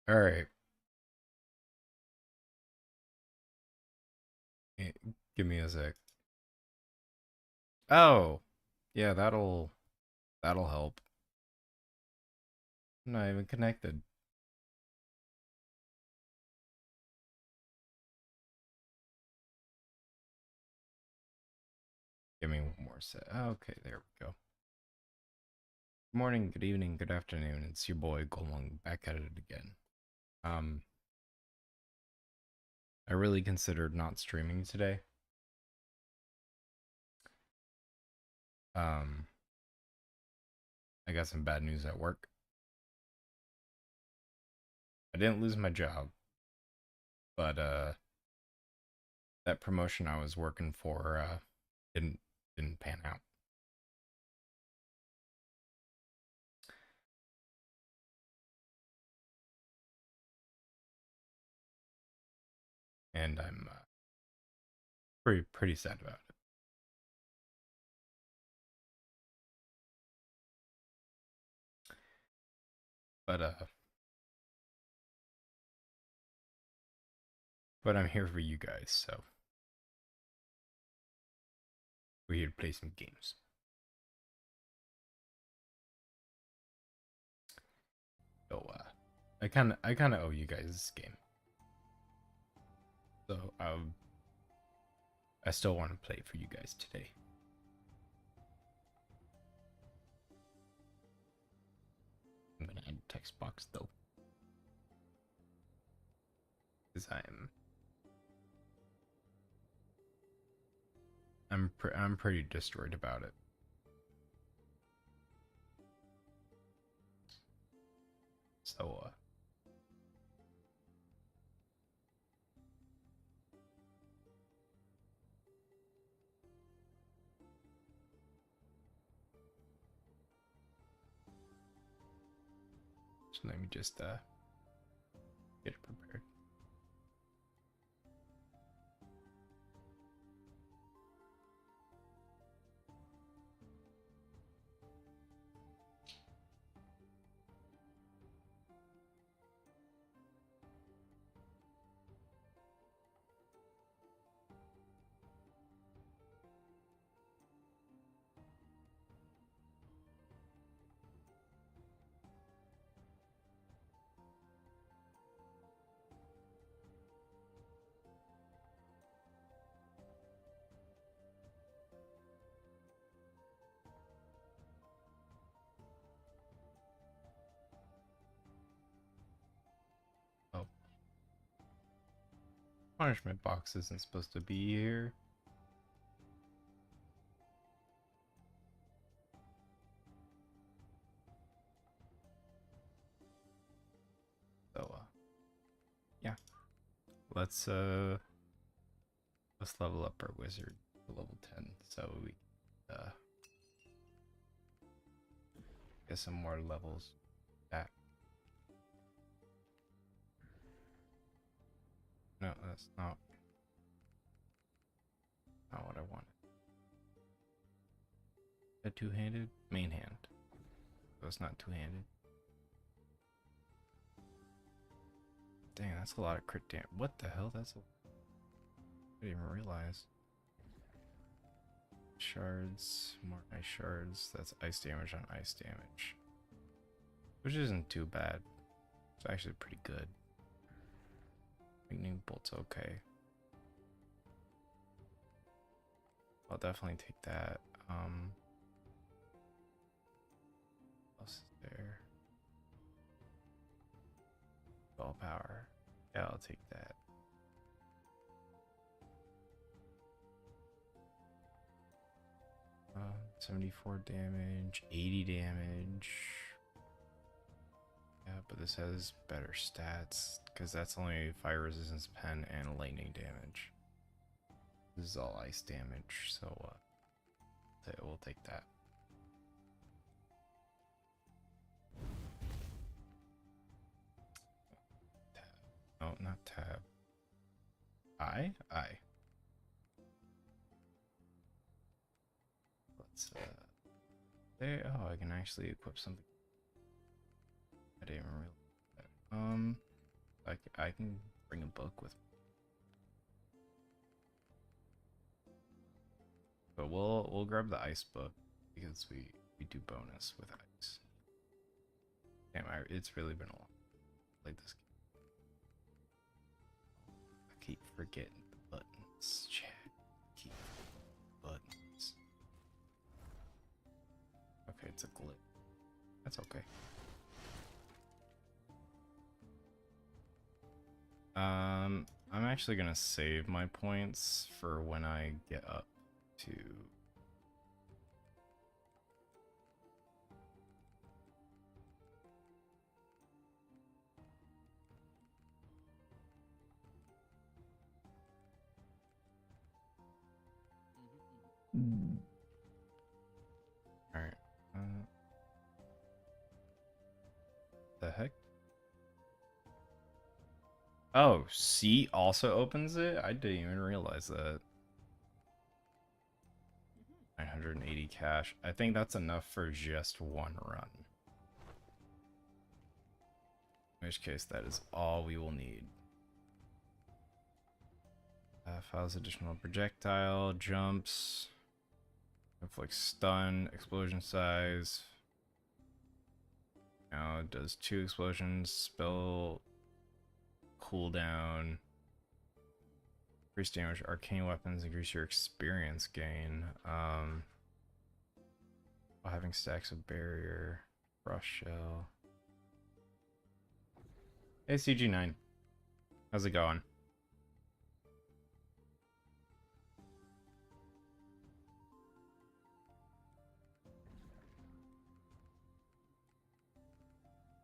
All right. Give me a sec. Oh, yeah, that'll help. I'm not even connected. Give me one more set. Okay, there we go. Good morning, good evening, good afternoon. It's your boy Golong back at it again. Um, I really considered not streaming today. Um, I got some bad news at work. I didn't lose my job, but that promotion I was working for didn't didn't pan out. And I'm pretty sad about it. But but I'm here for you guys, so we're here to play some games. So I kind of owe you guys this game. So I still want to play for you guys today. I'm gonna add a text box though, because I'm pretty destroyed about it. So let me just get it prepared. Oh, punishment box isn't supposed to be here. So yeah, let's uh let's level up our wizard to level 10 so we uh get some more levels. That no, that's not what I wanted. A two-handed main hand. So it's not two-handed. Dang, that's a lot of crit damage. What the hell? I didn't even realize. Shards, more ice shards. That's ice damage on ice damage, which isn't too bad. It's actually pretty good. Lightning bolt's okay. I'll definitely take that. What else is there? Ball power. Yeah, I'll take that. 74 damage, 80 damage. Yeah, but this has better stats because that's only fire resistance pen and lightning damage. This is all ice damage, so we'll take that. Tab. Oh, not tab. I. Let's there. Oh, I can actually equip something. I didn't even realize that. I can bring a book with me. But we'll grab the ice book because we do bonus with ice. Damn, it's really been a long played this game. I keep forgetting the buttons. Chat. Keep buttons. Okay, it's a glitch. That's okay. I'm actually gonna save my points for when I get up to Alright. The heck? Oh, C also opens it? I didn't even realize that. 980 cash. I think that's enough for just one run. In which case, that is all we will need. Files additional projectile, jumps, inflict stun, explosion size. Now it does 2 explosions, spell cooldown, increase damage, arcane weapons, increase your experience gain. While having stacks of barrier, frost shell. Hey CG9, how's it going?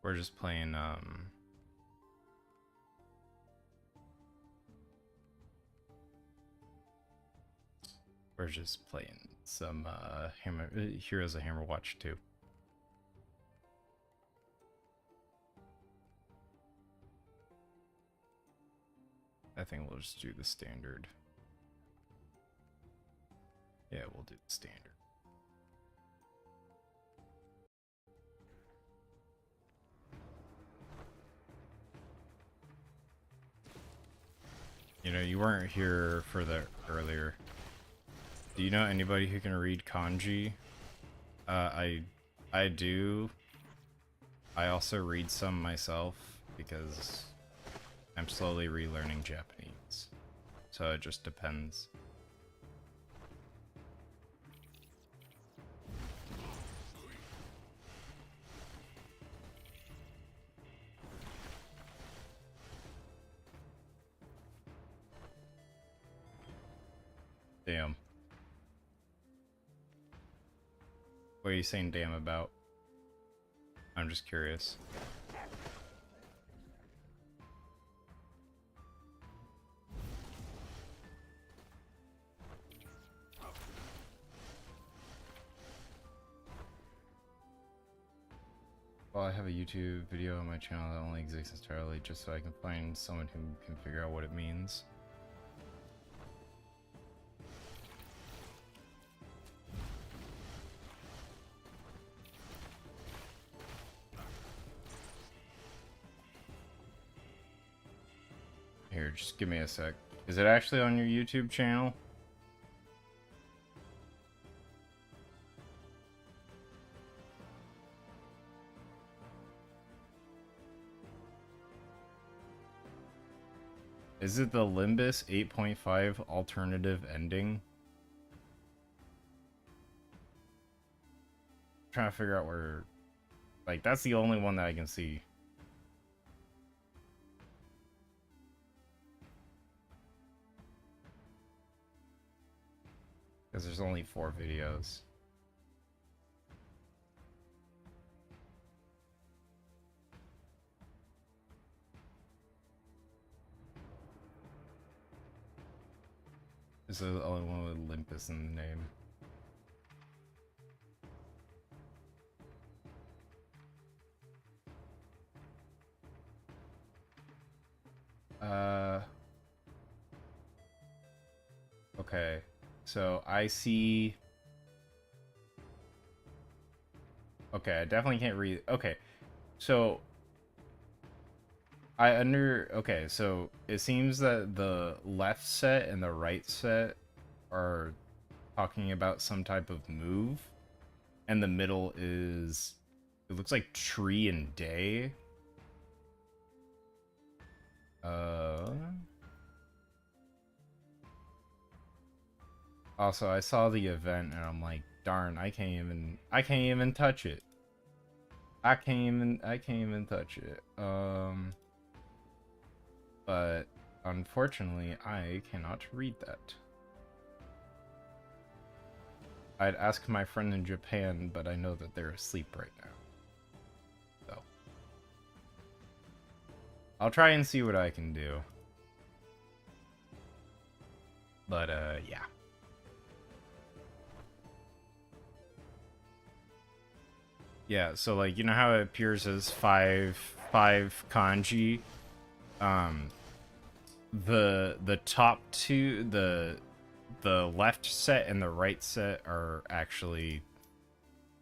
We're just playing we're just playing some Heroes of Hammerwatch 2. I think we'll just do the standard. Yeah, we'll do the standard. You know, you weren't here for the earlier. Do you know anybody who can read kanji? I do. I also read some myself because I'm slowly relearning Japanese. So it just depends. Damn. What are you saying damn about? I'm just curious. Well, I have a YouTube video on my channel that only exists entirely just so I can find someone who can figure out what it means. Here, just give me a sec. Is it actually on your YouTube channel? Is it the Limbus 8.5 alternative ending? I'm trying to figure out where... Like, that's the only one that I can see. Because there's only 4 videos. This is the only one with Olympus in the name. Okay. So I see... Okay, I definitely can't read... Okay. So... Okay, so it seems that the left set and the right set are talking about some type of move, and the middle is, it looks like tree and day. Also, I saw the event and I'm like, darn, I can't even touch it. I can't even touch it. But unfortunately, I cannot read that. I'd ask my friend in Japan, but I know that they're asleep right now. So I'll try and see what I can do. But yeah. Yeah, so like, you know how it appears as five kanji? The top two, the left set and the right set are actually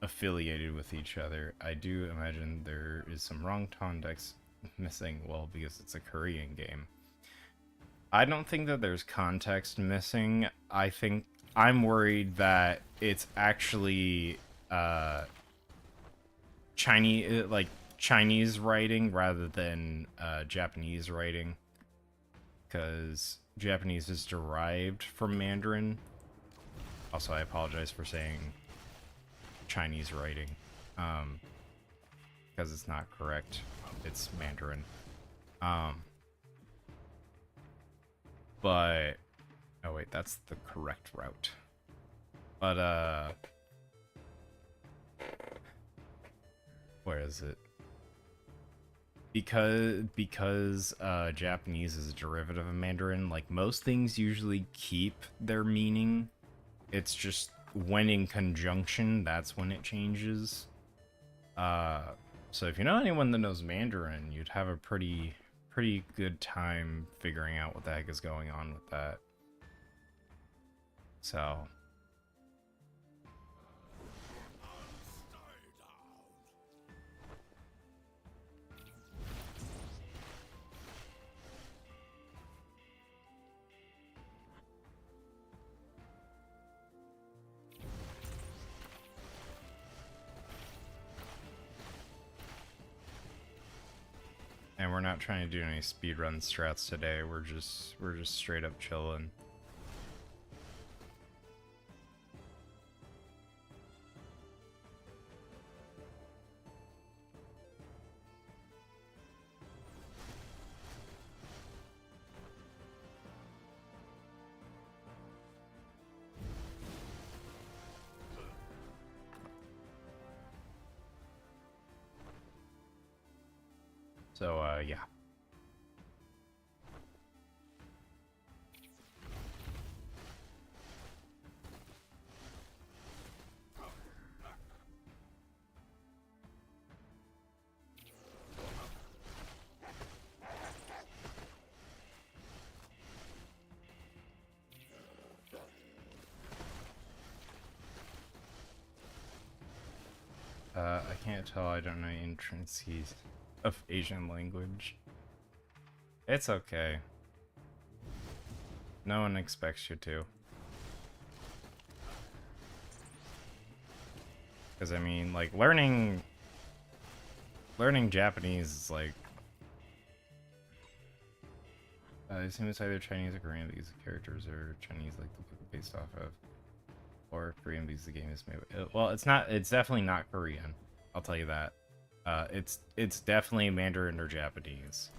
affiliated with each other. I do imagine there is some wrong context missing, well, because it's a Korean game. I don't think that there's context missing. I think I'm worried that it's actually Chinese writing rather than Japanese writing, because Japanese is derived from Mandarin. Also, I apologize for saying Chinese writing, because it's not correct. It's Mandarin. But oh wait, that's the correct route. But where is it? Because Japanese is a derivative of Mandarin, like most things usually keep their meaning. It's just when in conjunction, that's when it changes. So if you know anyone that knows Mandarin, you'd have a pretty good time figuring out what the heck is going on with that. So and we're not trying to do any speedrun strats today. We're just straight up chilling. So yeah. I can't tell. I don't know intricacies of Asian language. It's okay. No one expects you to. Because I mean, like, learning Japanese is like, I assume it's either Chinese or Korean because the characters are Chinese, like the book based off of, or Korean because the game is made. Well, it's not. It's definitely not Korean. I'll tell you that. It's definitely Mandarin or Japanese.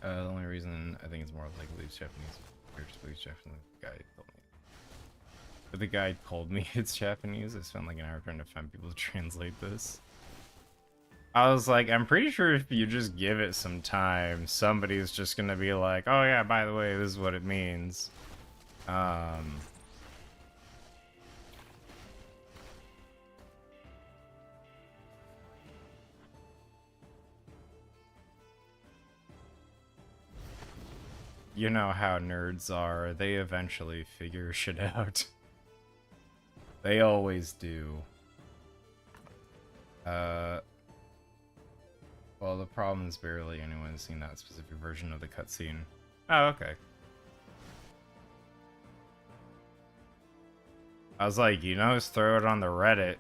The only reason I think it's more likely it's Japanese, or just believes Japanese. The guy told me. But the guy told me it's Japanese. I spent like an hour trying to find people to translate this. I was like, I'm pretty sure if you just give it some time, somebody's just gonna be like, oh yeah, by the way, this is what it means. You know how nerds are. They eventually figure shit out. They always do. Well, the problem is barely anyone's seen that specific version of the cutscene. Oh, okay. I was like, you know, just throw it on the Reddit.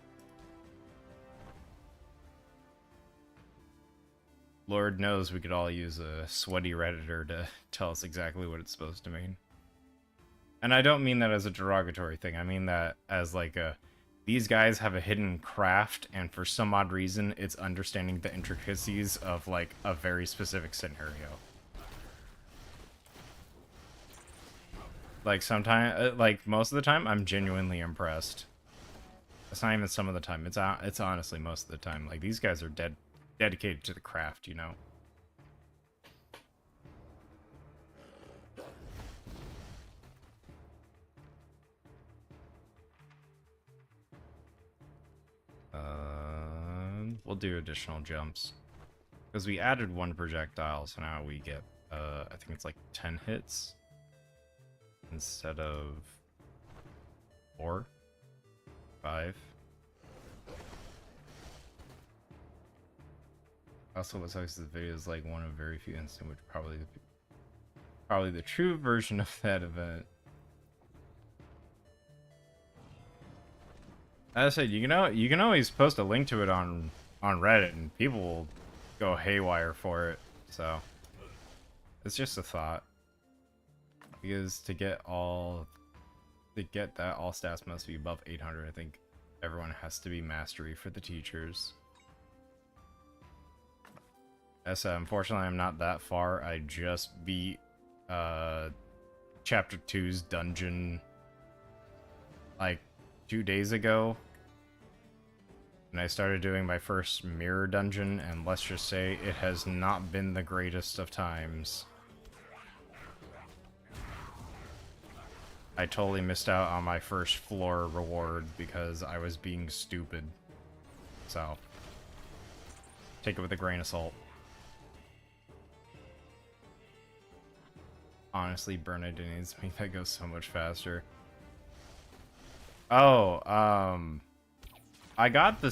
Lord knows we could all use a sweaty Redditor to tell us exactly what it's supposed to mean. And I don't mean that as a derogatory thing. I mean that as like a, these guys have a hidden craft, and for some odd reason, it's understanding the intricacies of like a very specific scenario. Like sometimes, like most of the time, I'm genuinely impressed. It's not even some of the time. It's honestly most of the time. Like these guys are dedicated to the craft, you know. We'll do additional jumps because we added one projectile, so now we get I think it's like 10 hits instead of 4, 5. Also, what sucks is the video is like one of very few instances, which probably the true version of that event. As I said, you can always post a link to it on Reddit, and people will go haywire for it. So it's just a thought, because to get that all stats must be above 800. I think everyone has to be mastery for the teachers. As unfortunately, I'm not that far. I just beat Chapter 2's dungeon like 2 days ago. And I started doing my first mirror dungeon, and let's just say it has not been the greatest of times. I totally missed out on my first floor reward because I was being stupid. So, take it with a grain of salt. Honestly, Bernadette needs to make that go so much faster. Oh, I got the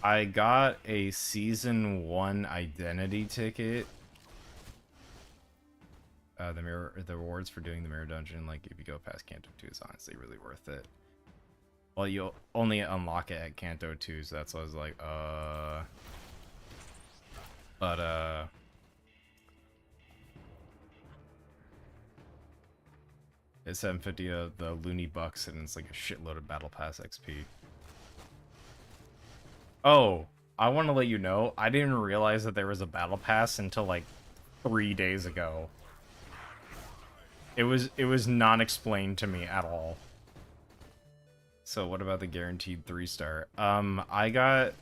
I got a Season 1 identity ticket. The rewards for doing the mirror dungeon, like if you go past Kanto 2, is honestly really worth it. Well, you'll only unlock it at Kanto 2, so that's why I was like, but, it's 750 of the loony bucks, and it's like a shitload of battle pass XP. Oh, I want to let you know, I didn't realize that there was a battle pass until like 3 days ago. It was not explained to me at all. So what about the guaranteed 3-star? I got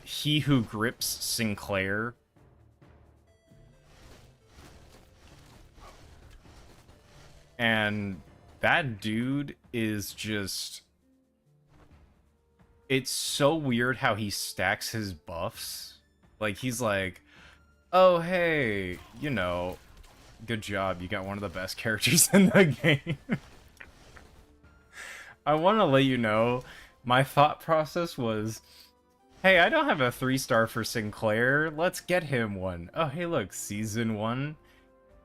He Who Grips Sinclair. And that dude is just... It's so weird how he stacks his buffs. Like, he's like, oh, hey, you know, good job. You got one of the best characters in the game. I want to let you know, my thought process was, hey, I don't have a 3-star for Sinclair. Let's get him one. Oh, hey, look, Season 1.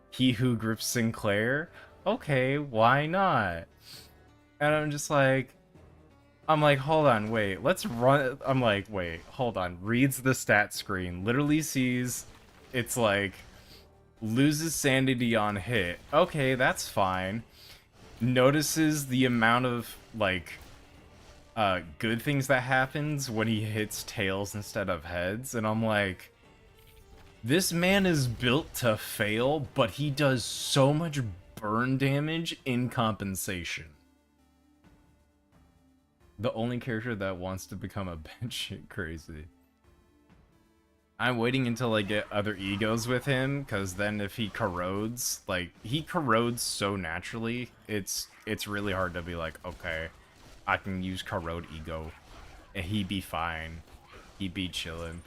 He Who Grips Sinclair. Okay, why not? And I'm just like, hold on, wait, let's run. I'm like, wait, hold on. Reads the stat screen, literally sees it's like, loses sanity on hit. Okay, that's fine. Notices the amount of, like, good things that happens when he hits tails instead of heads. And I'm like, this man is built to fail, but he does so much burn damage in compensation. The only character that wants to become a batshit crazy. I'm waiting until I get other egos with him, because then if he corrodes, like, he corrodes so naturally, it's really hard to be like, okay, I can use corrode ego, and he'd be fine. He'd be chillin'.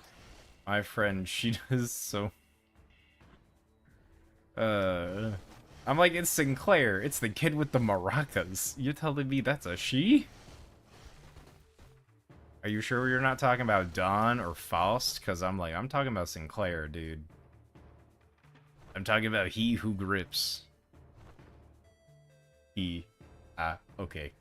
My friend, she does so... I'm like, it's Sinclair. It's the kid with the maracas. You're telling me that's a she? Are you sure you're not talking about Don or Faust? Because I'm like, I'm talking about Sinclair, dude. I'm talking about he who grips. He. Okay.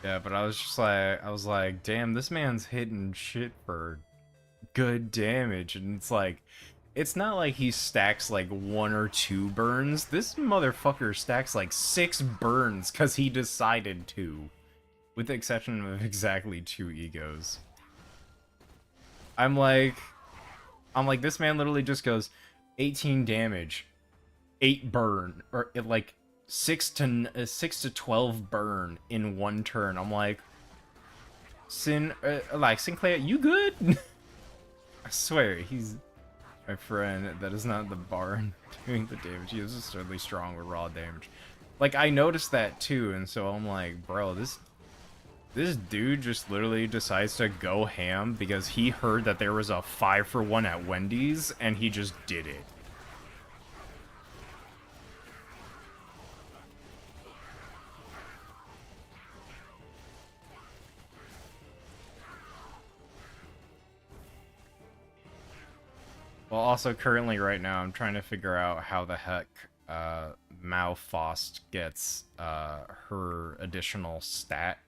Yeah, but I was like, damn, this man's hitting shit for good damage. And it's like, it's not like he stacks like 1 or 2 burns. This motherfucker stacks like 6 burns because he decided to. With the exception of exactly 2 egos. I'm like, this man literally just goes 18 damage, 8 burn, or like 6 to 12 burn in 1 turn. I'm like, Sinclair, you good? I swear, he's my friend. That is not the Baron doing the damage. He is absurdly strong with raw damage. Like, I noticed that too, and so I'm like, bro, this dude just literally decides to go ham because he heard that there was a 5-for-1 at Wendy's, and he just did it. Well, also currently right now, I'm trying to figure out how the heck Mao Faust gets her additional stat.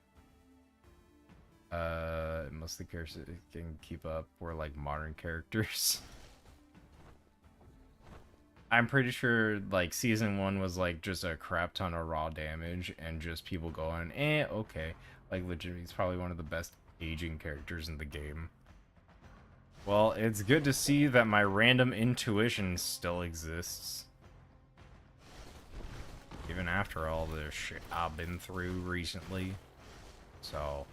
Most of the characters can keep up were like modern characters. I'm pretty sure like season 1 was like just a crap ton of raw damage and just people going, okay. Like legitimately, he's probably one of the best aging characters in the game. Well, it's good to see that my random intuition still exists. Even after all the shit I've been through recently. So,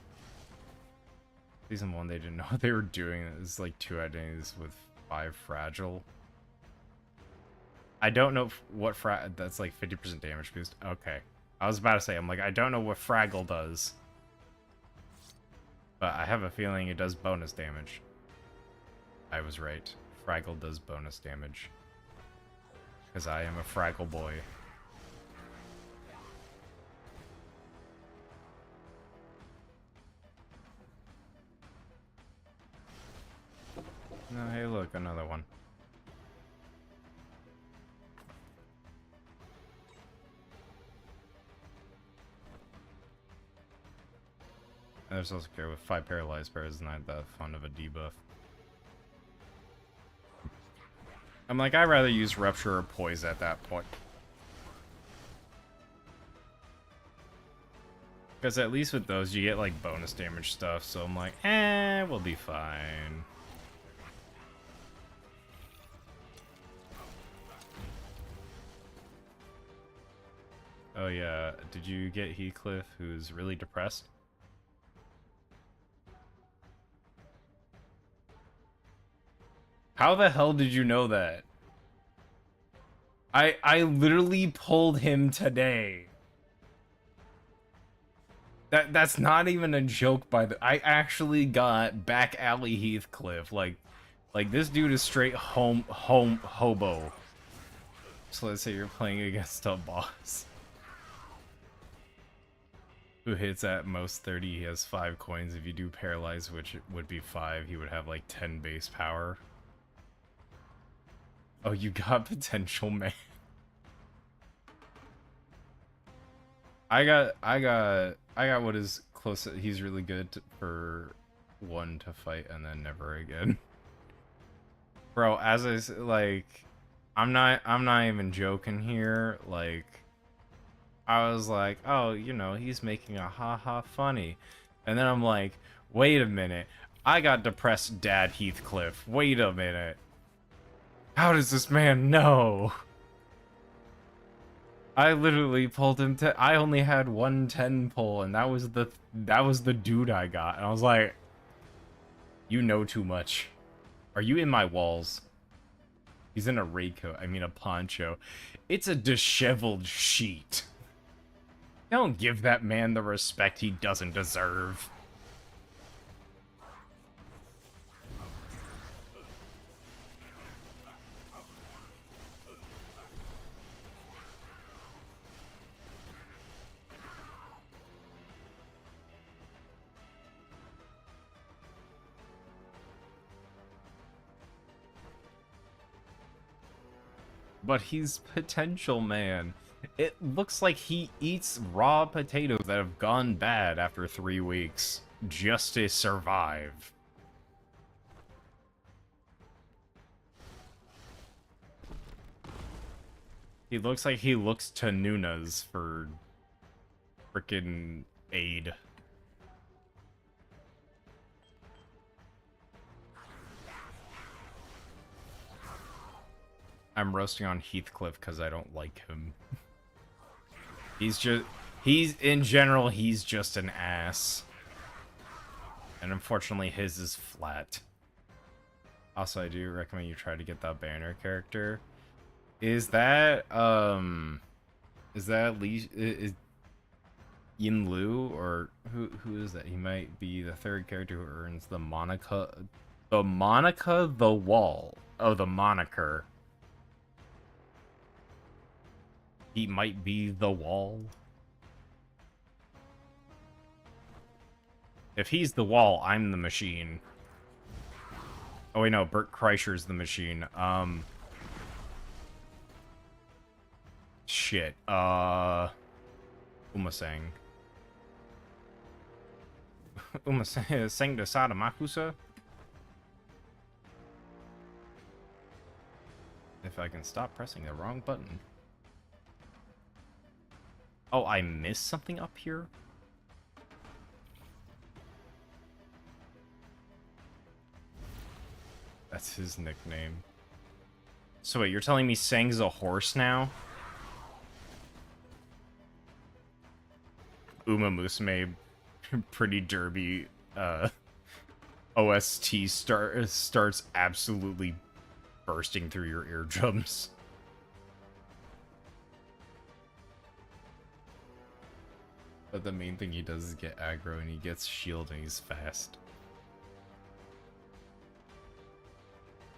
season 1, they didn't know what they were doing. It was like 2 identities with 5 fragile. I don't know what that's like 50% damage boost. Okay. I was about to say, I'm like, I don't know what Fraggle does. But I have a feeling it does bonus damage. I was right. Fraggle does bonus damage. Because I am a Fraggle boy. No, hey look, another one. And there's also care with 5 paralyzed pairs, not that fun of a debuff. I'm like, I'd rather use Rupture or Poise at that point. Because at least with those, you get like bonus damage stuff, so I'm like, we'll be fine. Oh yeah, did you get Heathcliff, who's really depressed? How the hell did you know that? I literally pulled him today. That's not even a joke I actually got back alley Heathcliff. Like this dude is straight hobo. So let's say you're playing against a boss who hits at most 30. He has 5 coins. If you do paralyze, which would be 5, he would have like 10 base power. Oh, you got potential, man. I got what is close. He's really good for 1 to fight and then never again. Bro, as I like, I'm not even joking here. Like, I was like, oh, you know, he's making a haha funny, and then I'm like, wait a minute, I got depressed dad Heathcliff. Wait a minute. How does this man know? I literally pulled him to. I only had 110 pull, and that was the dude I got. And I was like, you know too much. Are you in my walls? He's in a raincoat. I mean a poncho. It's a disheveled sheet. Don't give that man the respect he doesn't deserve. But he's potential, man. It looks like he eats raw potatoes that have gone bad after 3 weeks just to survive. He looks like he looks to Nunes for frickin' aid. I'm roasting on Heathcliff because I don't like him. In general, he's just an ass. And unfortunately, his is flat. Also, I do recommend you try to get that banner character. Is that Yin Lu, or who is that? He might be the third character who earns the Monica the Wall. Oh, the moniker. He might be the Wall. If he's the Wall, I'm the Machine. Oh wait, no, Bert Kreischer's the Machine. Shit. Umasang. Umasang de Sadamakusa? If I can stop pressing the wrong button. Oh, I missed something up here? That's his nickname. So wait, you're telling me Sang's a horse now? Uma Musume Pretty Derby OST starts absolutely bursting through your eardrums. But the main thing he does is get aggro, and he gets shield, and he's fast.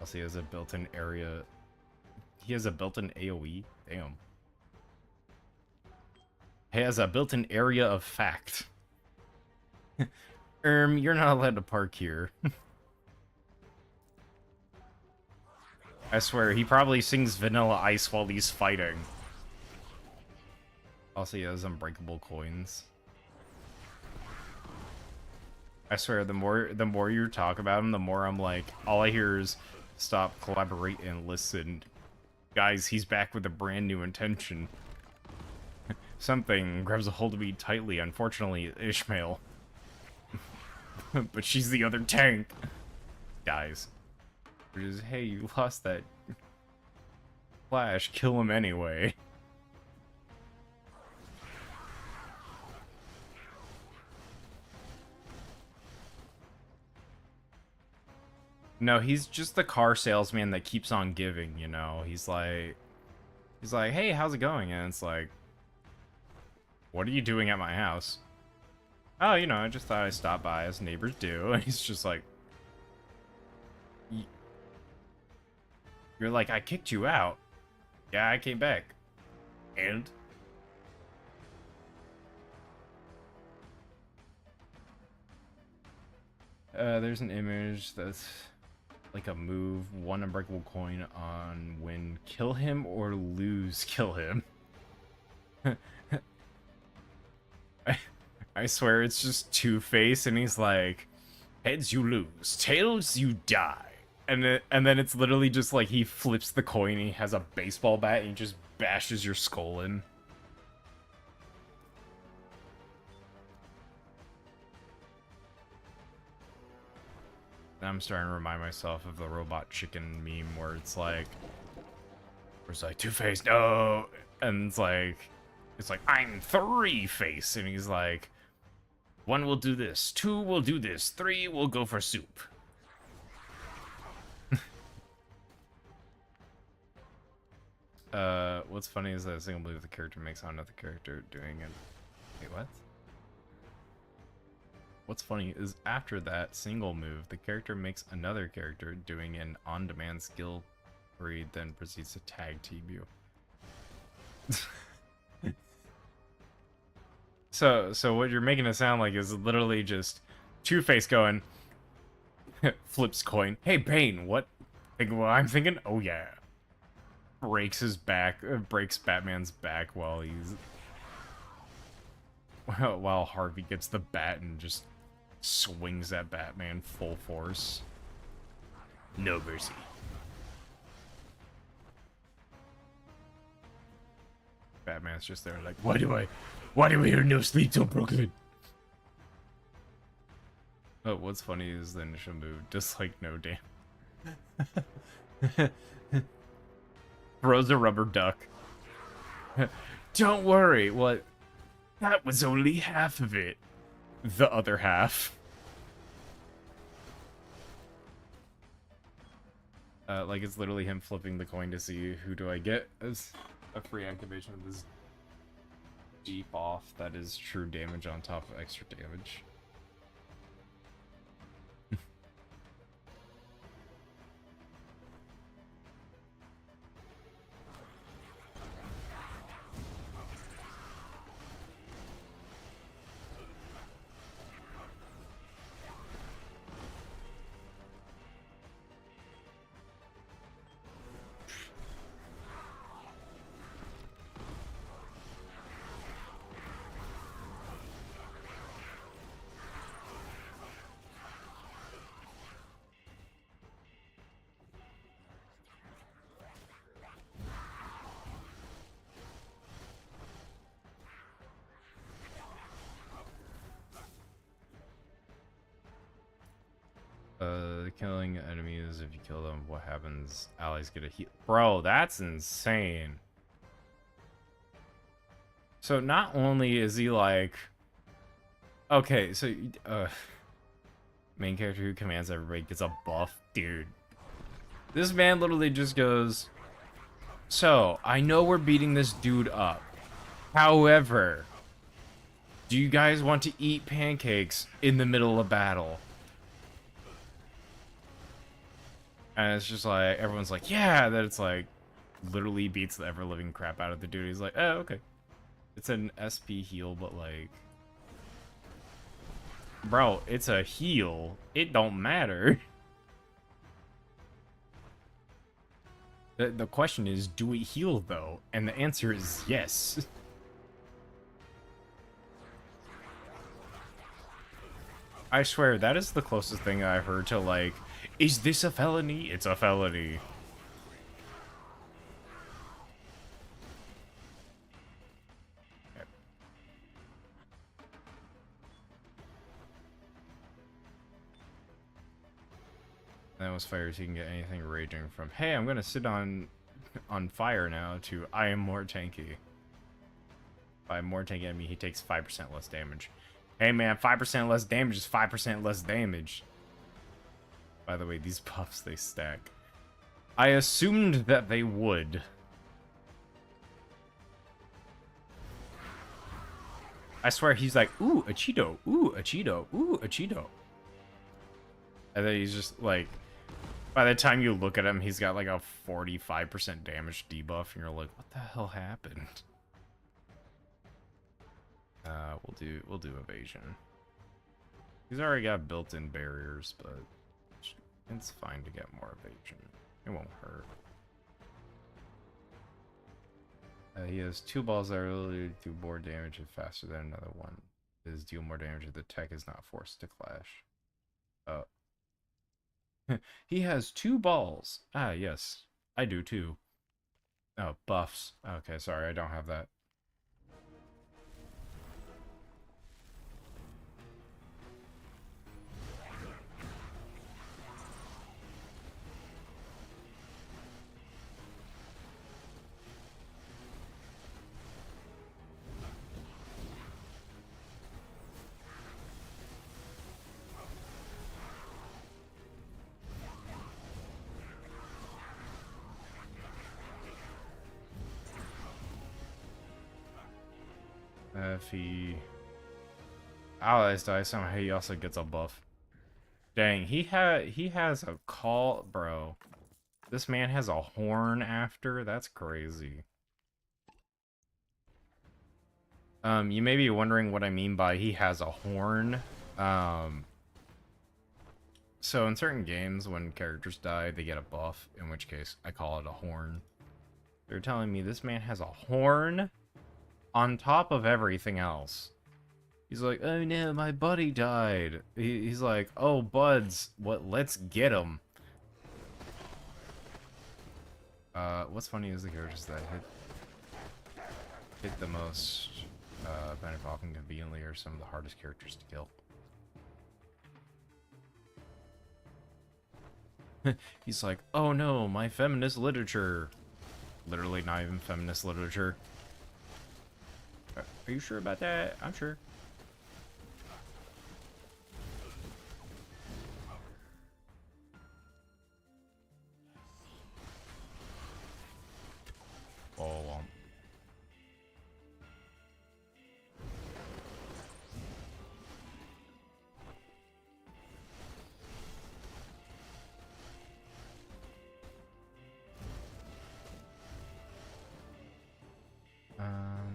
Also, he has a built-in area. He has a built-in AoE? Damn. He has a built-in area of fact. You're not allowed to park here. I swear, he probably sings Vanilla Ice while he's fighting. Also, he has unbreakable coins. I swear, the more you talk about him, the more I'm like, all I hear is stop, collaborate, and listen. Guys, he's back with a brand new intention. Something grabs a hold of me tightly. Unfortunately, Ishmael. But she's the other tank. Dies. Which is, hey, you lost that Flash. Kill him anyway. No, he's just the car salesman that keeps on giving, you know? He's like, hey, how's it going? And it's like, what are you doing at my house? Oh, you know, I just thought I'd stop by, as neighbors do. And he's just like, you're like, I kicked you out. Yeah, I came back. And? There's an image that's like a move, one unbreakable coin on win, kill him or lose, kill him. I swear it's just Two-Face, and he's like, heads you lose, tails you die. And then it's literally just like he flips the coin, and he has a baseball bat, and he just bashes your skull in. I'm starting to remind myself of the robot chicken meme where it's like Two-Face, no, and it's like I'm Three-Face, and he's like, 1 will do this, 2 will do this, 3 will go for soup. What's funny is that a single move the character makes on another character doing it. Wait, what? What's funny is after that single move, the character makes another character doing an on-demand skill read, then proceeds to tag team you. So what you're making it sound like is literally just Two-Face going, flips coin. Hey, Bane, what? Think what I'm thinking? Oh, yeah. breaks his back, breaks Batman's back while he's while Harvey gets the bat and just swings at Batman full force. No mercy. Batman's just there like, why do we hear no sleep till Brooklyn? Oh, what's funny is the initial move, just like no damn. Throws a rubber duck. Don't worry, what? That was only half of it. The other half. Like it's literally him flipping the coin to see who do I get as a free activation of this Jeep off. That is true damage on top of extra damage. Killing enemies, if you kill them, what happens? Allies get a heal. Bro, that's insane. So not only is he like... Okay, so... main character who commands everybody gets a buff. Dude. This man literally just goes... So, I know we're beating this dude up. However... Do you guys want to eat pancakes in the middle of battle? And it's just like, everyone's like, yeah, that it's like, literally beats the ever-living crap out of the dude. He's like, oh, okay. It's an SP heal, but like... Bro, it's a heal. It don't matter. The question is, do we heal, though? And the answer is yes. I swear, that is the closest thing I've heard to, like, is this a felony? It's a felony. Okay. That was fire, so you can get anything raging from, hey, I'm gonna sit on fire now, to I am more tanky. By more tanky enemy, he takes 5% less damage. Hey man, 5% less damage is 5% less damage. By the way, these buffs, they stack. I assumed that they would. I swear he's like, ooh, a Cheeto, ooh, a Cheeto, ooh, a Cheeto. And then he's just like, by the time you look at him, he's got like a 45% damage debuff, and you're like, what the hell happened? We'll do evasion. He's already got built-in barriers, but it's fine to get more evasion. It won't hurt. He has 2 balls that are able to do more damage and faster than another one. His deal more damage if the tech is not forced to clash. He has 2 balls. Ah, yes. I do too. Oh, buffs. Okay, sorry, I don't have that. If he allies die somehow, he also gets a buff. Dang, he has a call, bro. This man has a horn after. That's crazy. You may be wondering what I mean by he has a horn. So in certain games, when characters die, they get a buff. In which case, I call it a horn. They're telling me this man has a horn on top of everything else. He's like, oh no, my buddy died. He's like, oh, buds, what? Let's get him. What's funny is the characters that hit the most benefit often conveniently are some of the hardest characters to kill. He's like, oh no, my feminist literature. Literally not even feminist literature. Are you sure about that? I'm sure. Oh,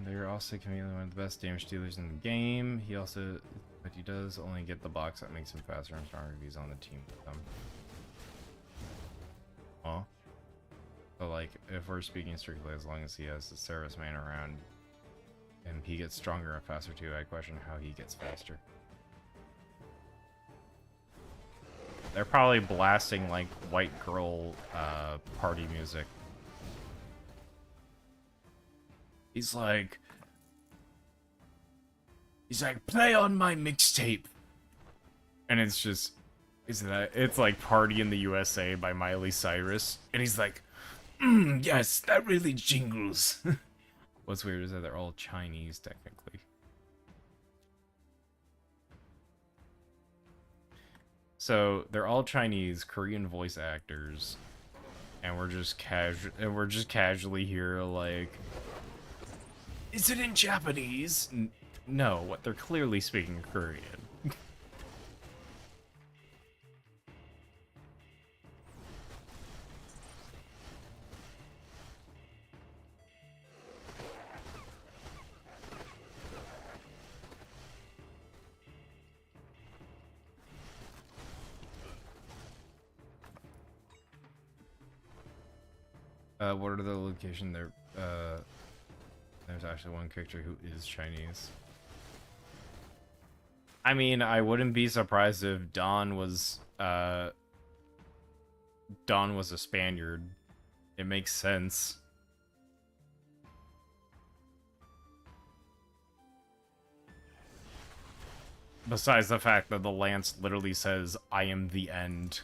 they're also conveniently one of the best damage dealers in the game. But he does only get the box that makes him faster and stronger if he's on the team with them. Huh? So, like, if we're speaking strictly, as long as he has the service man around and he gets stronger and faster too, I question how he gets faster. They're probably blasting, like, white girl party music. He's like, play on my mixtape. And it's like Party in the USA by Miley Cyrus. And he's like, yes, that really jingles. What's weird is that they're all Chinese, technically. So they're all Chinese, Korean voice actors, and we're just casually here like, is it in Japanese? No, what they're clearly speaking Korean. What are the location there? There's actually one character who is Chinese. I mean, I wouldn't be surprised if Don was a Spaniard. It makes sense. Besides the fact that the lance literally says, I am the end.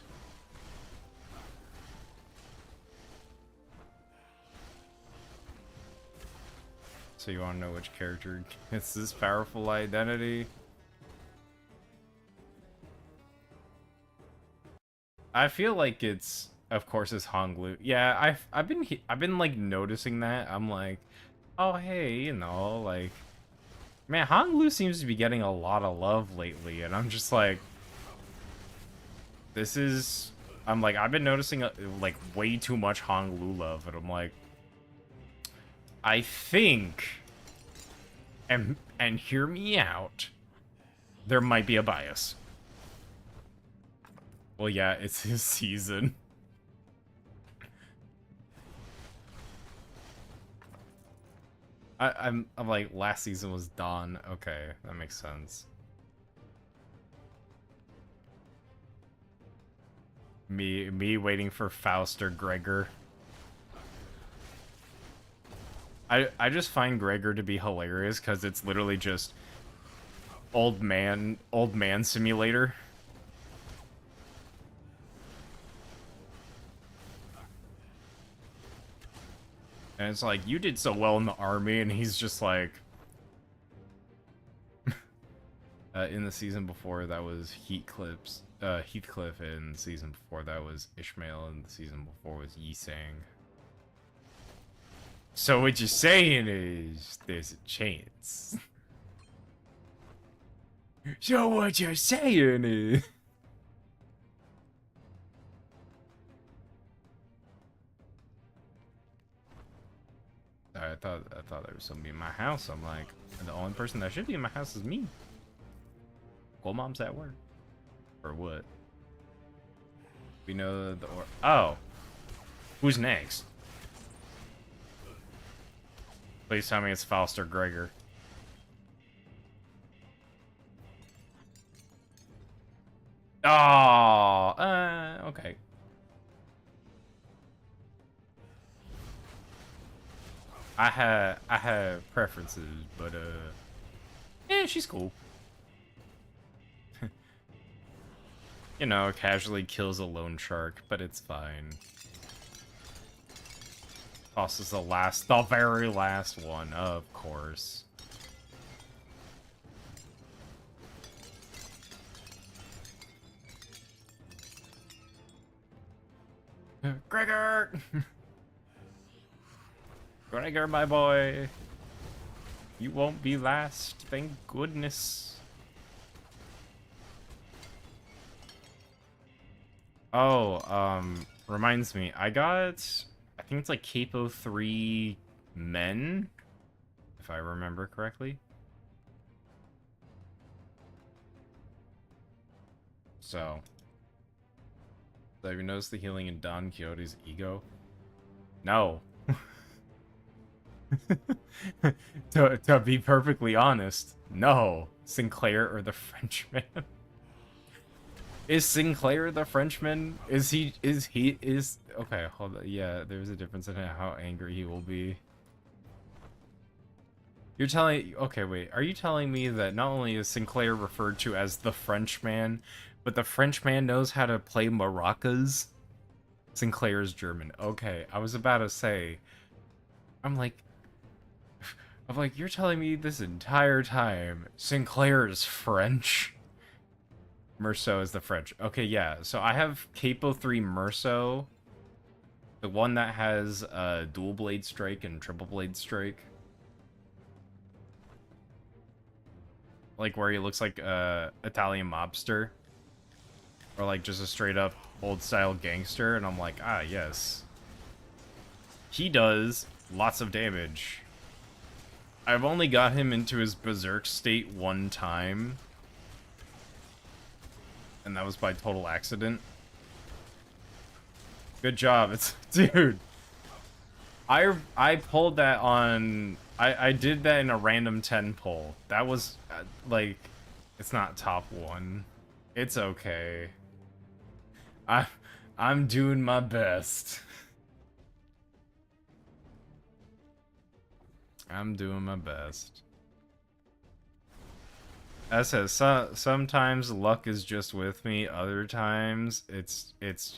So you want to know which character gets this powerful identity? I feel like it's, of course, it's Honglu. Yeah, I've been like noticing that. I'm like, oh hey, you know, like, man, Honglu seems to be getting a lot of love lately, and I'm just like, I've been noticing like way too much Honglu love, and I'm like, I think, and hear me out, there might be a bias. Well, yeah, it's his season. I'm like, last season was Dawn. Okay, that makes sense. Me waiting for Faust or Gregor. I just find Gregor to be hilarious because it's literally just old man simulator. And it's like, you did so well in the army, and he's just like, in the season before that was Heathcliff, in the season before that was Ishmael, and the season before was Yisang. So what you're saying is, there's a chance. So what you're saying is... I thought there was somebody in my house. I'm like, the only person that should be in my house is me. Well, mom's at work. Or what? We know the... Oh! Who's next? Please tell me it's Faust or Gregor. Oh, okay. I have preferences, but yeah, she's cool. You know, casually kills a lone shark, but it's fine. Faust is the very last one, of course. Gregor! Gregor, my boy! You won't be last, thank goodness. Oh, reminds me, I think it's like Capo 3 men, if I remember correctly. So, have you noticed the healing in Don Quixote's ego? No. to be perfectly honest, no. Sinclair or the Frenchman? Is Sinclair the Frenchman? Okay, hold on. Yeah, there's a difference in how angry he will be. Okay, wait. Are you telling me that not only is Sinclair referred to as the Frenchman, but the Frenchman knows how to play maracas? Sinclair's German. Okay, I was about to say, I'm like, you're telling me this entire time Sinclair is French? Merceau is the French. Okay, yeah. So I have Capo 3 Merceau. The one that has dual blade strike and triple blade strike. Like where he looks like a Italian mobster. Or like just a straight up old style gangster. And I'm like, ah, yes. He does lots of damage. I've only got him into his berserk state one time. And that was by total accident. Good job. Dude. I pulled that on... I did that in a random 10 pull. That was, like... It's not top 1. It's okay. I'm doing my best. I'm doing my best. As says, sometimes luck is just with me. Other times, it's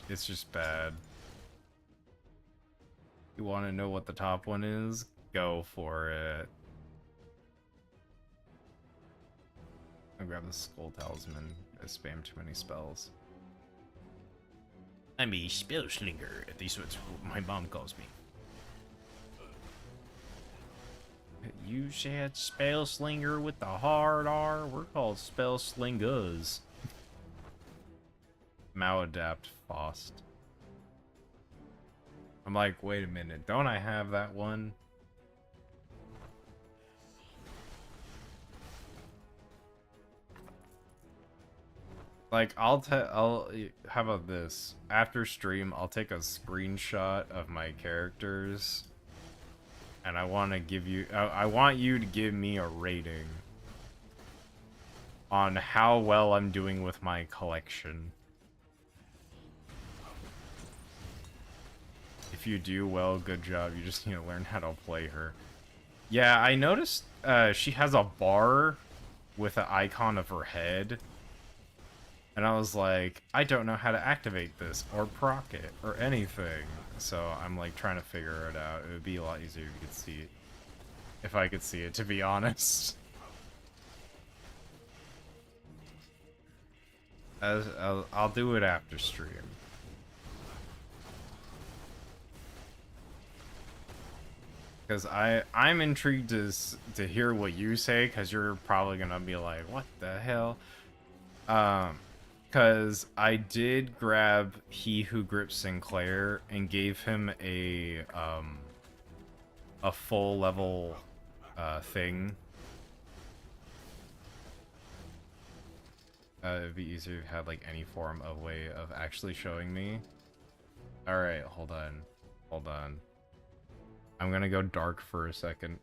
just bad. You want to know what the top one is? Go for it. I'll grab the Skull Talisman. I spam too many spells. I'm a spell slinger. At least that's what my mom calls me. You said spell slinger with the hard R. We're called spell slingers. Maladapt Faust. I'm like, wait a minute, don't I have that one? Like, how about this? After stream, I'll take a screenshot of my characters. And I want to give you... I want you to give me a rating on how well I'm doing with my collection. If you do well, good job. You just need to learn how to play her. Yeah, I noticed she has a bar with an icon of her head. And I was like, I don't know how to activate this or proc it or anything. So I'm like trying to figure it out. It would be a lot easier if you could see it. If I could see it, to be honest. I'll do it after stream. Because I'm intrigued to hear what you say, because you're probably gonna be like, what the hell? Because I did grab He Who Grips Sinclair and gave him a full level thing. It'd be easier if you had like any form of way of actually showing me. Alright, hold on. I'm gonna go dark for a second.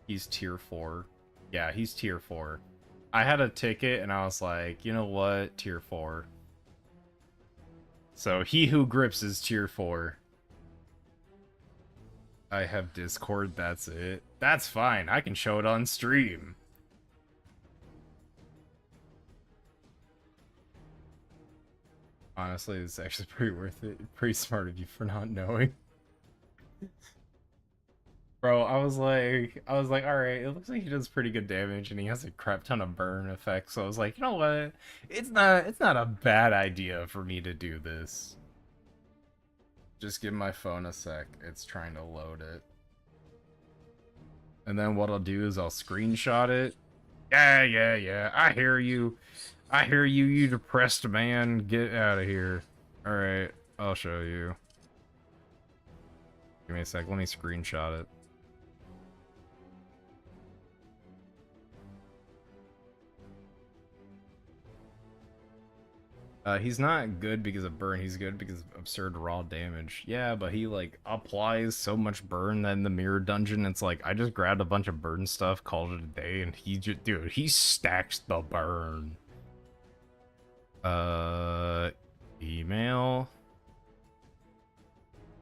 He's tier 4. Yeah, he's tier 4. I had a ticket and I was like, you know what? Tier 4. So he who grips is tier 4. I have Discord, that's it. That's fine, I can show it on stream. Honestly, it's actually pretty worth it. Pretty smart of you for not knowing. Bro, I was like, alright, it looks like he does pretty good damage and he has a crap ton of burn effects, so I was like, you know what? It's not a bad idea for me to do this. Just give my phone a sec. It's trying to load it. And then what I'll do is I'll screenshot it. Yeah. I hear you. I hear you, you depressed man. Get out of here. Alright, I'll show you. Give me a sec. Let me screenshot it. He's not good because of burn, he's good because of absurd raw damage. Yeah, but he, like, applies so much burn that in the mirror dungeon, it's like, I just grabbed a bunch of burn stuff, called it a day, and he just, dude, he stacks the burn. Email.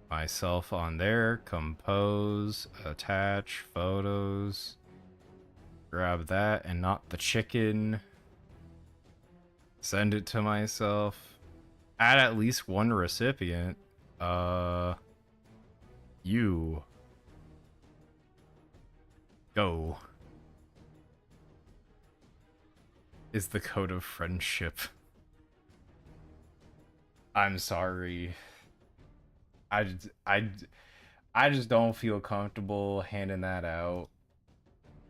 Myself on there, compose, attach, photos. Grab that and not the chicken. Send it to myself. Add at least one recipient. You. Go. Is the code of friendship. I'm sorry. I just don't feel comfortable handing that out.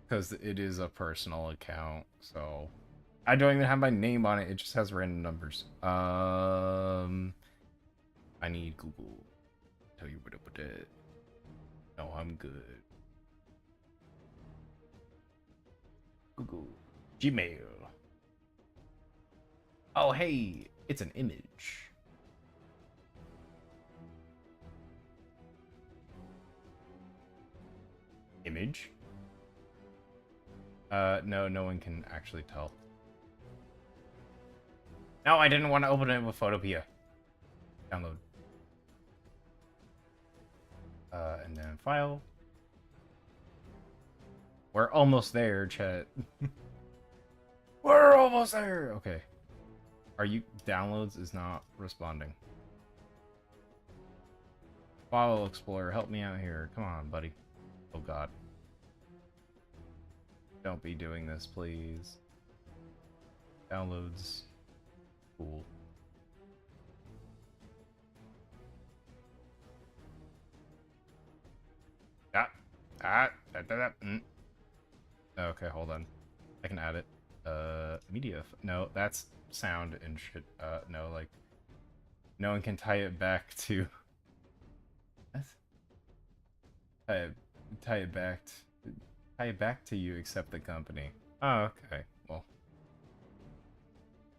Because it is a personal account, so... I don't even have my name on it, it just has random numbers. I need Google. Tell you what to put it. No, I'm good. Google. Gmail. Oh, hey, it's an image. Image? No, no one can actually tell. No, I didn't want to open it with Photopea. Download. And then file. We're almost there, chat. We're almost there! Okay. Are you... Downloads is not responding. File Explorer, help me out here. Come on, buddy. Oh, God. Don't be doing this, please. Downloads. Cool. Okay, hold on. I can add it. Media. No, that's sound and shit. No, like, no one can tie it back to. What? Tie it back to you except the company. Oh, okay. Well,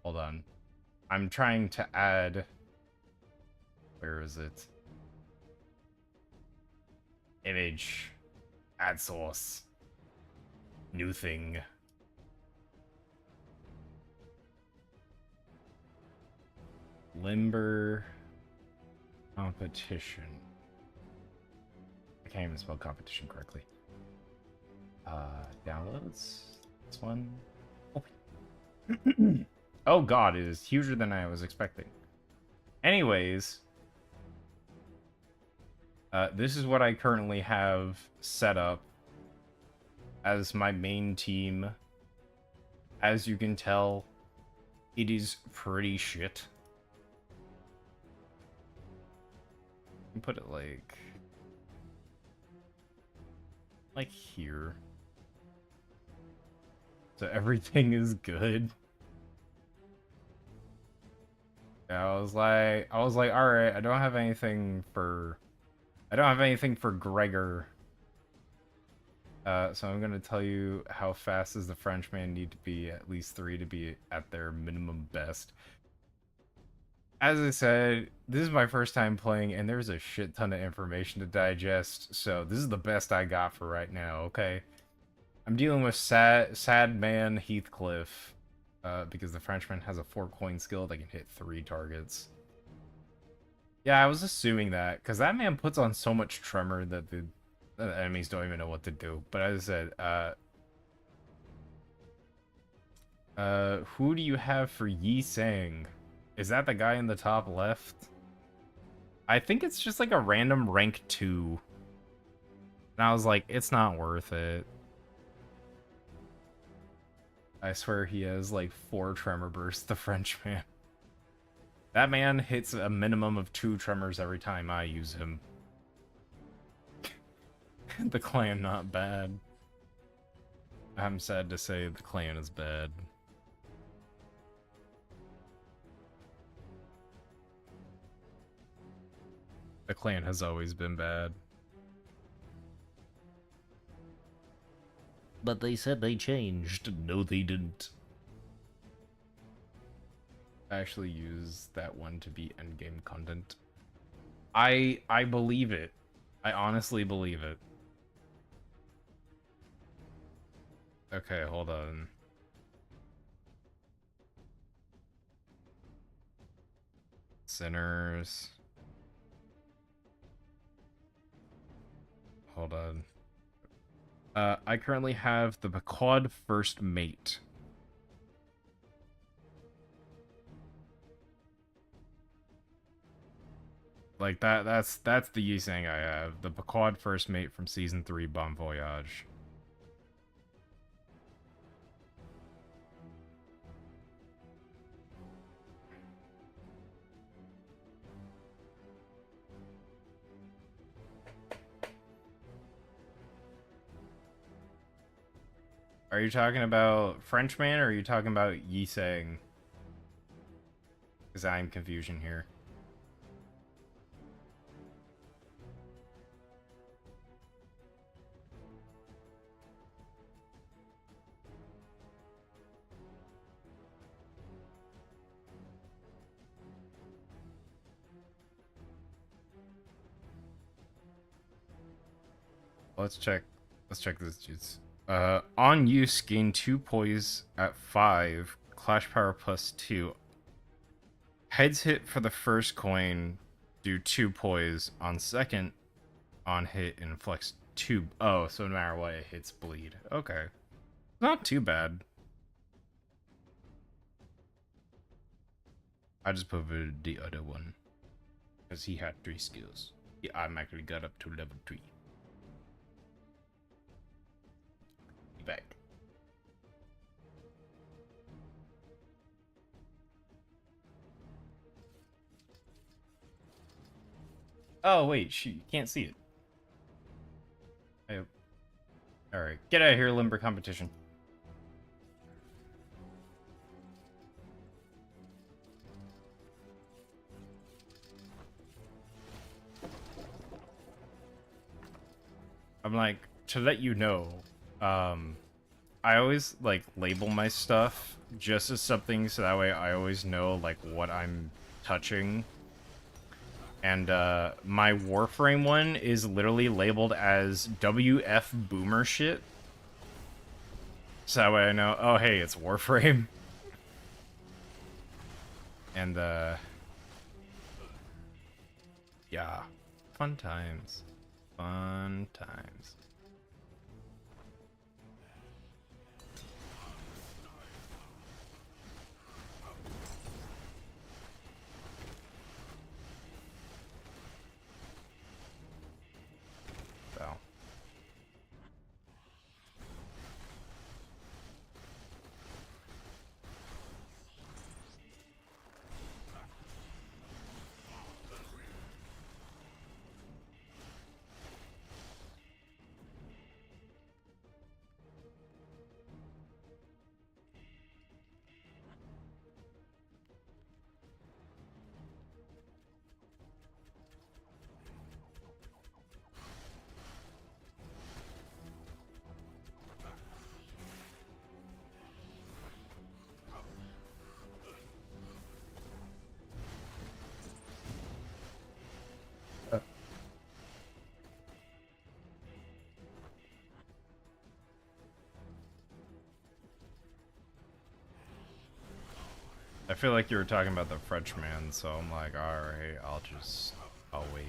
hold on. I'm trying to add... Where is it? Image. Add source. New thing. Limber. Competition. I can't even spell competition correctly. Downloads. This one. Open. Oh god, it is huger than I was expecting. Anyways, this is what I currently have set up as my main team. As you can tell, it is pretty shit. You can put it like here. So everything is good. I was like, all right, I don't have anything for Gregor. So I'm gonna tell you how fast does the Frenchman need to be, at least 3 to be at their minimum best. As I said, this is my first time playing, and there's a shit ton of information to digest, so this is the best I got for right now, okay? I'm dealing with sad man Heathcliff, because the Frenchman has a 4-coin skill that can hit 3 targets. Yeah, I was assuming that, because that man puts on so much tremor that the enemies don't even know what to do. But as I said, who do you have for Yi Sang? Is that the guy in the top left? I think it's just like a random rank 2. And I was like, it's not worth it. I swear he has like 4 tremor bursts, the Frenchman. That man hits a minimum of 2 tremors every time I use him. The clan not bad. I'm sad to say the clan is bad. The clan has always been bad. But they said they changed. No, they didn't. I actually use that one to be endgame content. I believe it. I honestly believe it. Okay, hold on. Sinners. Hold on. I currently have the Pequod First Mate. Like that's the Yi Sang I have. The Pequod First Mate from Season 3 Bon Voyage. Are you talking about Frenchman or are you talking about Yi Sang? Because I'm confusion here. Let's check this dudes. On use, gain 2 poise at 5, clash power +2. Heads hit for the first coin, do 2 poise. On second, on hit, inflicts 2. Oh, so no matter what, it hits bleed. Okay. Not too bad. I just put the other one. Because he had 3 skills. He automatically got up to level 3. Back. Oh wait, shoot, you can't see it. Alright, get out of here, limber competition. I'm like, to let you know, I always like label my stuff just as something so that way I always know like what I'm touching. And my Warframe one is literally labeled as WF Boomer shit. So that way I know, oh hey, it's Warframe. And yeah, fun times. Fun times. So. I feel like you were talking about the Frenchman, so I'm like, alright, I'll wait.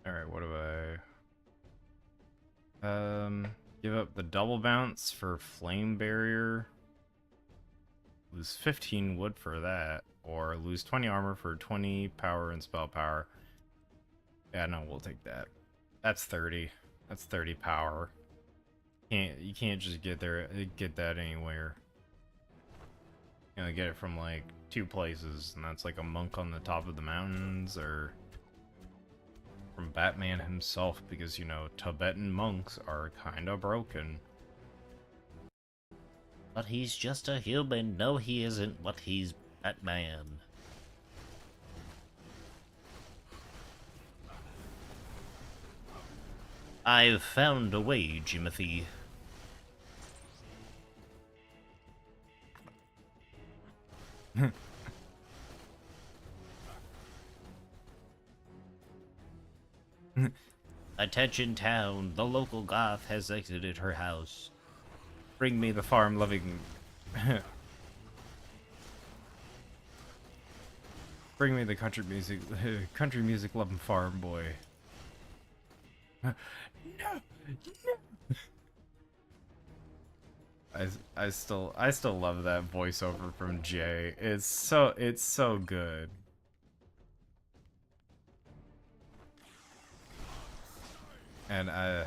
Alright, what do I... give up the double bounce for flame barrier. Lose 15 wood for that. Or lose 20 armor for 20 power and spell power. Yeah, no, we'll take that. That's 30. That's 30 power. You can't just get that anywhere. You know, get it from like 2 places, and that's like a monk on the top of the mountains, or from Batman himself, because, you know, Tibetan monks are kinda broken. But he's just a human. No, he isn't, but he's Batman. I've found a way, Jimothy. Attention town, the local goth has exited her house. Bring me the farm-loving... Bring me the country music loving farm boy. No! I still love that voiceover from Jay. It's so good. And I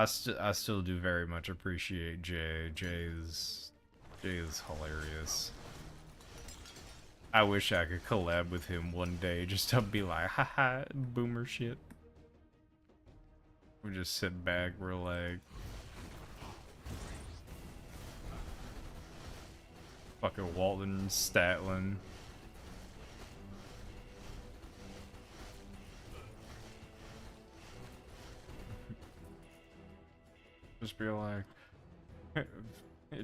still do very much appreciate Jay. Jay is hilarious. I wish I could collab with him one day just to be like, haha, boomer shit. We just sit back, we're like, fucking Walton Statland. Just be like,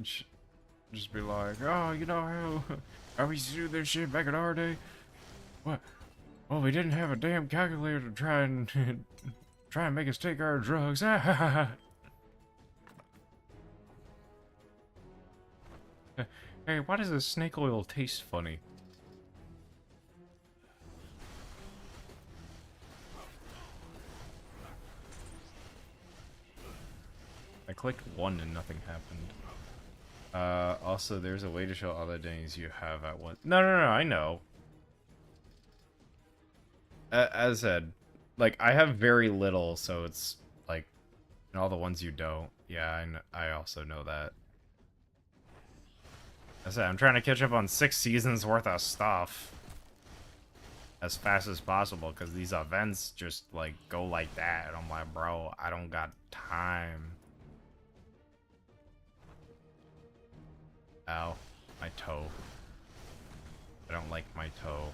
just be like, oh, you know how we used to do this shit back in our day? What? Well, we didn't have a damn calculator to try and make us take our drugs. Hey, why does the snake oil taste funny? I clicked 1 and nothing happened. Also, there's a way to show all the days you have at once. No, I know. As said, like, I have very little, so it's, like, and all the ones you don't. Yeah, I also know that. As I said, I'm trying to catch up on 6 seasons worth of stuff as fast as possible, because these events just, like, go like that, and I'm like, bro, I don't got time. Ow, my toe. I don't like my toe.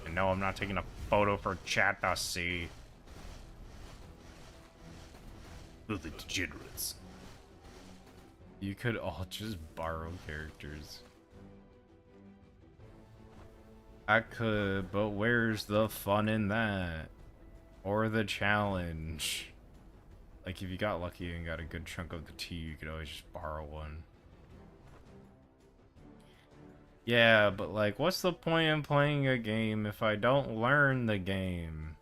And no, I'm not taking a photo for chat to see. The degenerates. You could all just borrow characters. I could, but where's the fun in that? Or the challenge? Like, if you got lucky and got a good chunk of the tea, you could always just borrow one. Yeah, but like, what's the point in playing a game if I don't learn the game?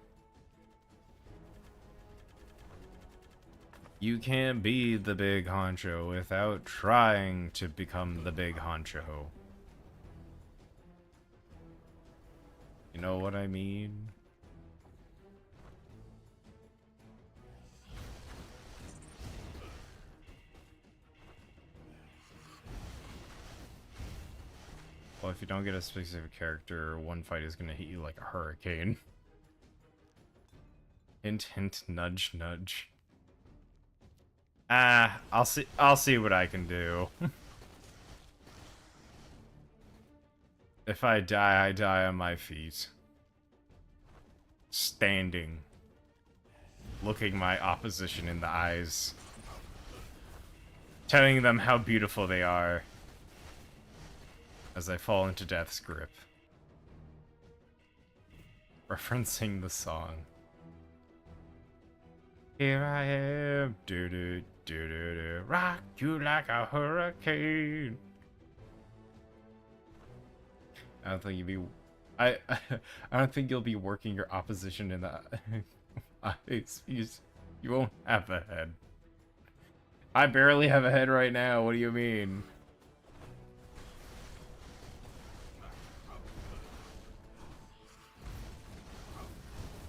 You can't be the big honcho without trying to become the big honcho. You know what I mean? Well, if you don't get a specific character, one fight is gonna hit you like a hurricane. Hint, hint, nudge, nudge. Ah, I'll see what I can do. If I die on my feet. Standing. Looking my opposition in the eyes. Telling them how beautiful they are. As I fall into death's grip. Referencing the song. Here I am, do do do do do, rock you like a hurricane. I don't think you'll be, I don't think you'll be working your opposition in the eyes. You won't have a head. I barely have a head right now. What do you mean?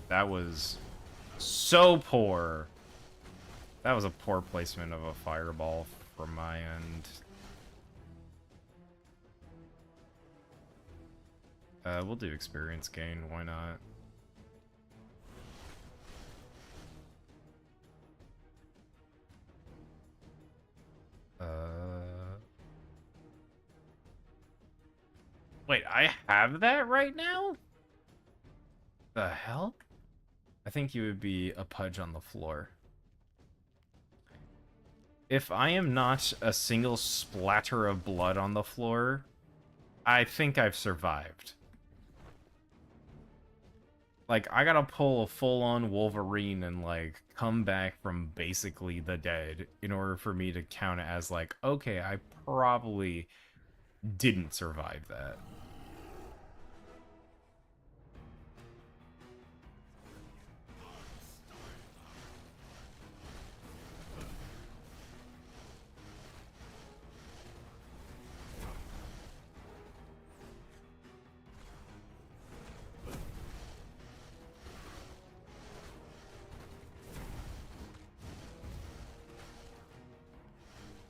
That was so poor. That was a poor placement of a fireball from my end. We'll do experience gain, why not? Wait, I have that right now? The hell? I think you would be a pudge on the floor. If I am not a single splatter of blood on the floor, I think I've survived. Like, I gotta pull a full-on Wolverine and, like, come back from basically the dead in order for me to count it as, like, okay, I probably didn't survive that.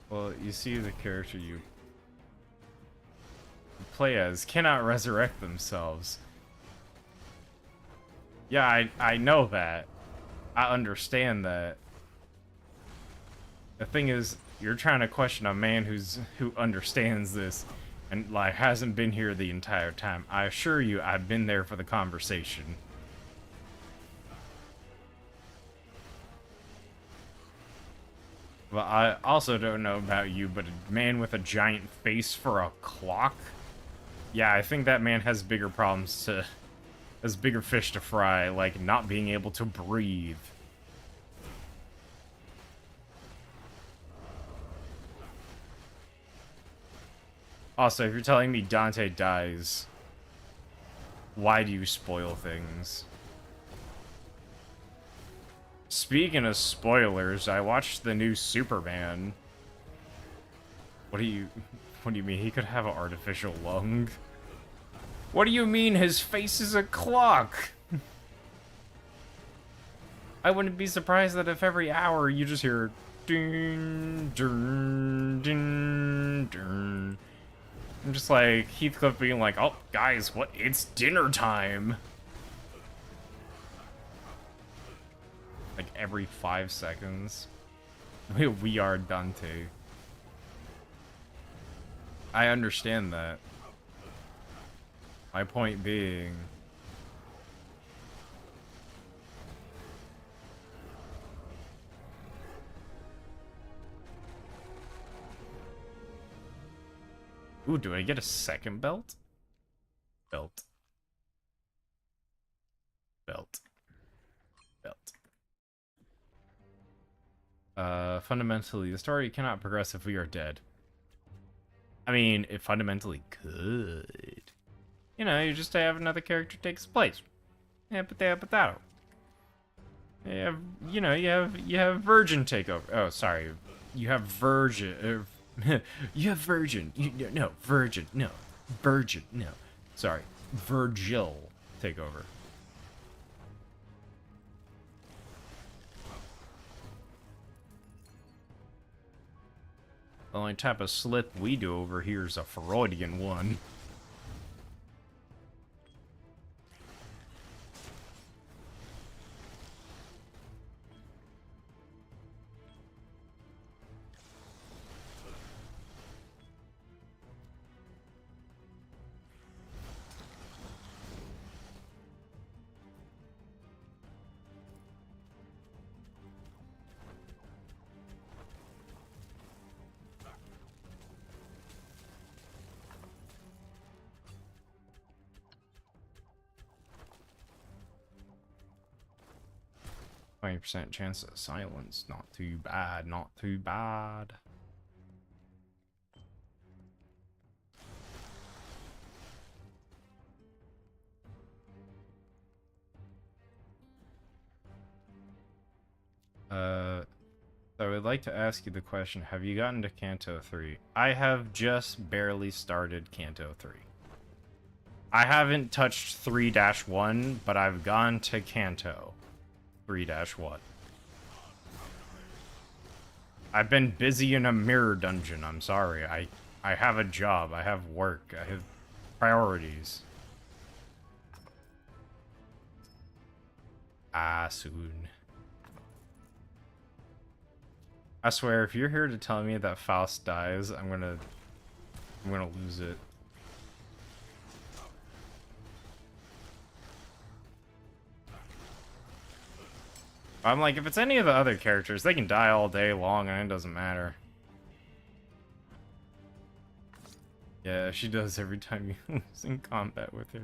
Well, you see the character you play as cannot resurrect themselves. Yeah, I know that. I understand that. The thing is, you're trying to question a man who understands this and, like, hasn't been here the entire time. I assure you, I've been there for the conversation. Well, I also don't know about you, but a man with a giant face for a clock? Yeah, I think that man has bigger problems has bigger fish to fry, like not being able to breathe. Also, if you're telling me Dante dies, why do you spoil things? Speaking of spoilers, I watched the new Superman. What do you mean he could have an artificial lung? What do you mean his face is a clock? I wouldn't be surprised that if every hour you just hear ding, ding, ding, ding. I'm just like Heathcliff being like, "Oh, guys, what? It's dinner time." Like every 5 seconds. We are Dante. I understand that. My point being... Ooh, do I get a second belt? Belt. Belt. Belt. Fundamentally, the story cannot progress if we are dead. I mean, it fundamentally could. You know, you just have another character take his place. Yeah, but that. You have, you know, you have Virgin take over. Oh, sorry. You have Virgin. You have Virgin. No, Virgin. No. Virgin. No. Sorry. Virgil take over. The only type of slip we do over here is a Freudian one. 20% chance of silence. Not too bad, not too bad. So I would like to ask you the question, have you gotten to Kanto 3? I have just barely started Kanto 3. I haven't touched 3-1, but I've gone to Kanto 3-1. I've been busy in a mirror dungeon, I'm sorry. I have a job, I have work, I have priorities. Soon. I swear, if you're here to tell me that Faust dies, I'm gonna lose it. I'm like, if it's any of the other characters, they can die all day long and it doesn't matter. Yeah, she does every time you lose in combat with her.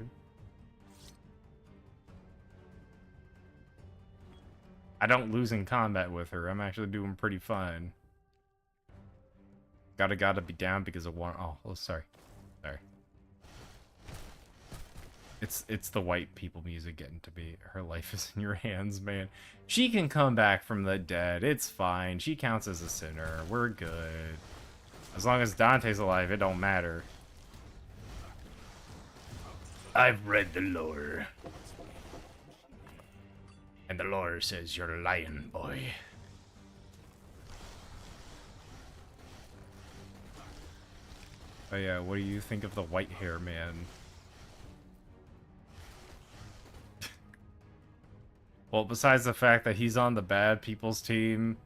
I don't lose in combat with her. I'm actually doing pretty fine. Gotta be down because of one. Oh, sorry. Sorry. It's the white people music getting to me. Her life is in your hands, man. She can come back from the dead. It's fine. She counts as a sinner. We're good. As long as Dante's alive, it don't matter. I've read the lore. And the lore says you're a lion, boy. Oh yeah, what do you think of the white hair man? Well, besides the fact that he's on the bad people's team,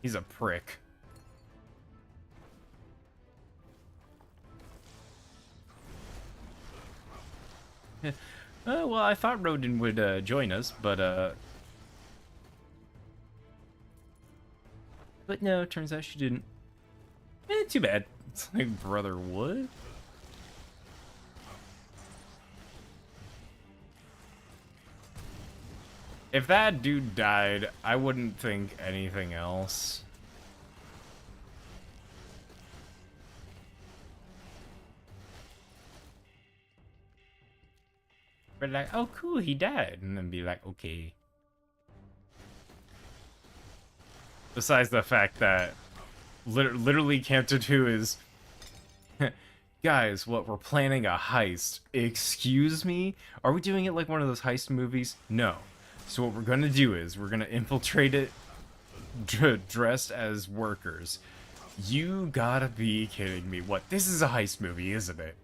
he's a prick. Well, I thought Rodin would join us, but no, turns out she didn't. Too bad. It's like, brother, what? If that dude died, I wouldn't think anything else. But like, oh cool, he died. And then be like, okay. Besides the fact that literally Canto 2 is... Guys, what, we're planning a heist. Excuse me? Are we doing it like one of those heist movies? No. So what we're gonna do is, we're gonna infiltrate it dressed as workers. You gotta be kidding me. What, this is a heist movie, isn't it?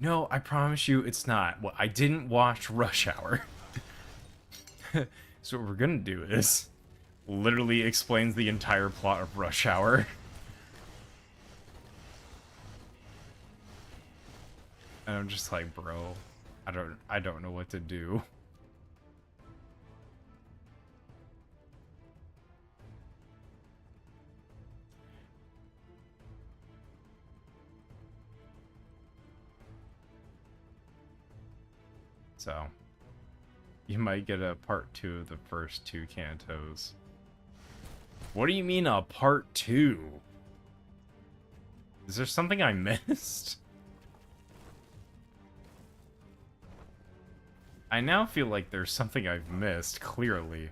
No, I promise you it's not. Well, I didn't watch Rush Hour. So what we're gonna do is... literally explains the entire plot of Rush Hour. And I'm just like, bro, I don't know what to do. So, you might get a part 2 of the first 2 cantos. What do you mean a part 2? Is there something I missed? I now feel like there's something I've missed, clearly.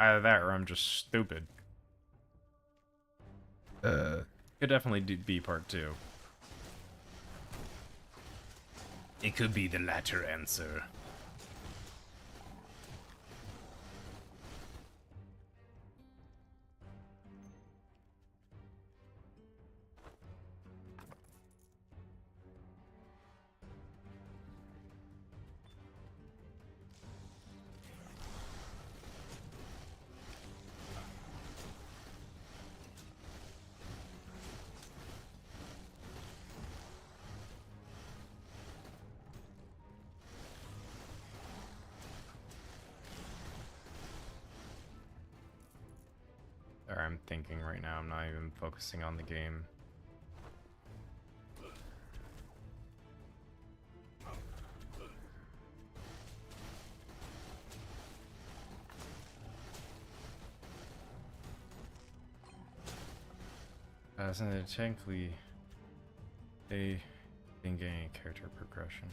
Either that or I'm just stupid. Could definitely be part 2. It could be the latter answer. Or I'm thinking right now, I'm not even focusing on the game. isn't technically they didn't get any character progression.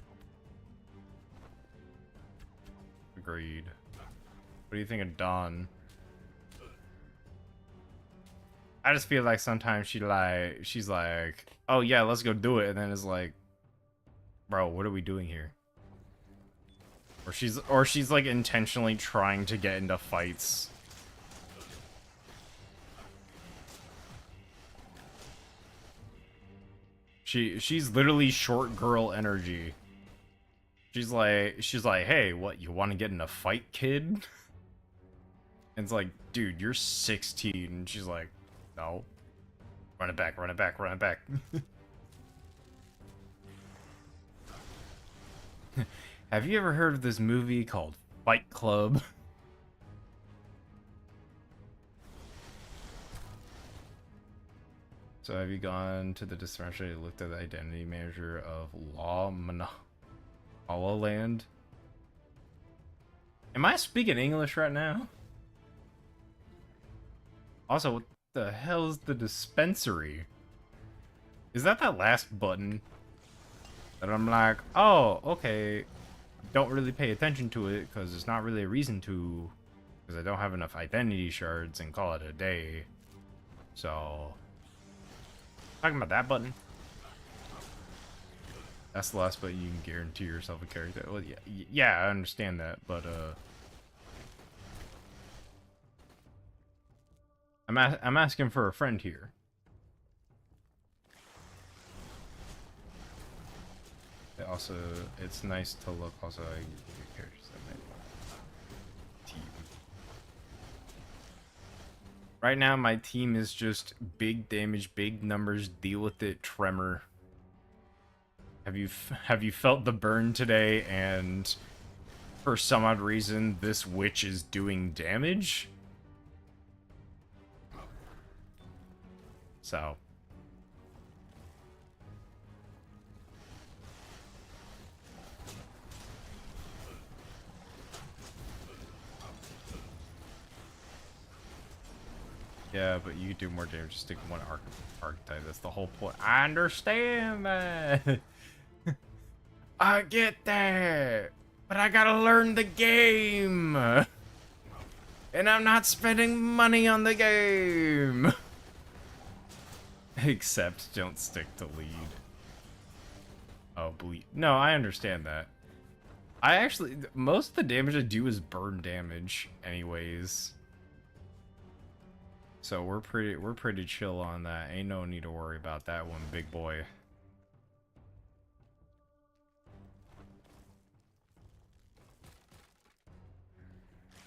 Agreed. What do you think of Dawn? I just feel like sometimes she's like, oh yeah, let's go do it, and then it's like, bro, what are we doing here? Or she's like intentionally trying to get into fights. She's literally short girl energy. She's like, hey, what, you want to get in a fight, kid? And it's like, dude, you're 16. And she's like, no. Run it back, run it back, run it back. Have you ever heard of this movie called Fight Club? So have you gone to the dispensary and looked at the identity manager of Land? Am I speaking English right now? Also, what the hell is the dispensary? Is that last button? That I'm like, oh, okay. Don't really pay attention to it because there's not really a reason to. Because I don't have enough identity shards and call it a day. So, talking about that button. That's the last button you can guarantee yourself a character. Well, yeah, I understand that, but I'm asking for a friend here. Also, it's nice to look. Also, I get characters that my team. Right now, my team is just big damage, big numbers. Deal with it, Tremor. Have you felt the burn today? And for some odd reason, this witch is doing damage. So. Yeah, but you do more damage just stick one archetype. That's the whole point. I understand that. I get that. But I gotta learn the game. And I'm not spending money on the game. Except don't stick to lead. Oh, bleed. No, I understand that. I actually, most of the damage I do is burn damage anyways. So we're pretty chill on that. Ain't no need to worry about that one, big boy.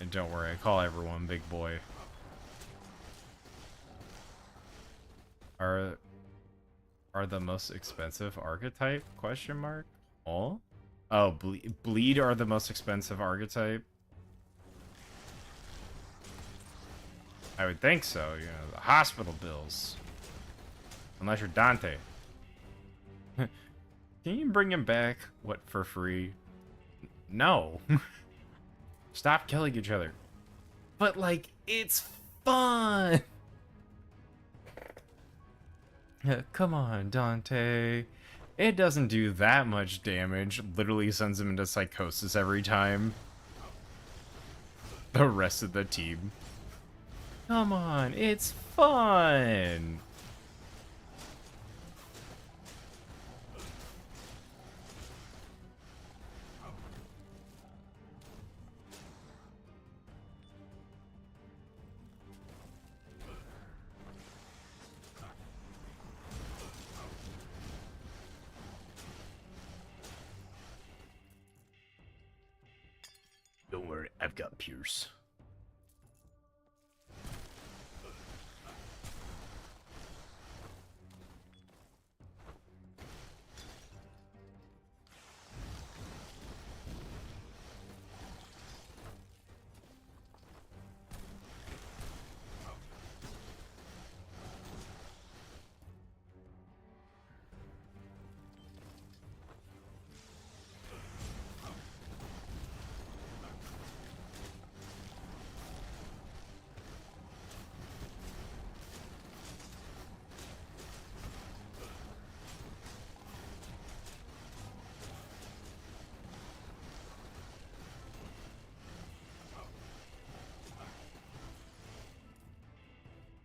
And don't worry, I call everyone big boy. Are the most expensive archetype? Question mark. Oh, bleed are the most expensive archetype. I would think so, you know, the hospital bills. Unless you're Dante. Can you bring him back, what, for free? No. Stop killing each other. But, like, it's fun! Come on, Dante. It doesn't do that much damage. Literally sends him into psychosis every time. The rest of the team. Come on, it's fun! Don't worry, I've got Pierce.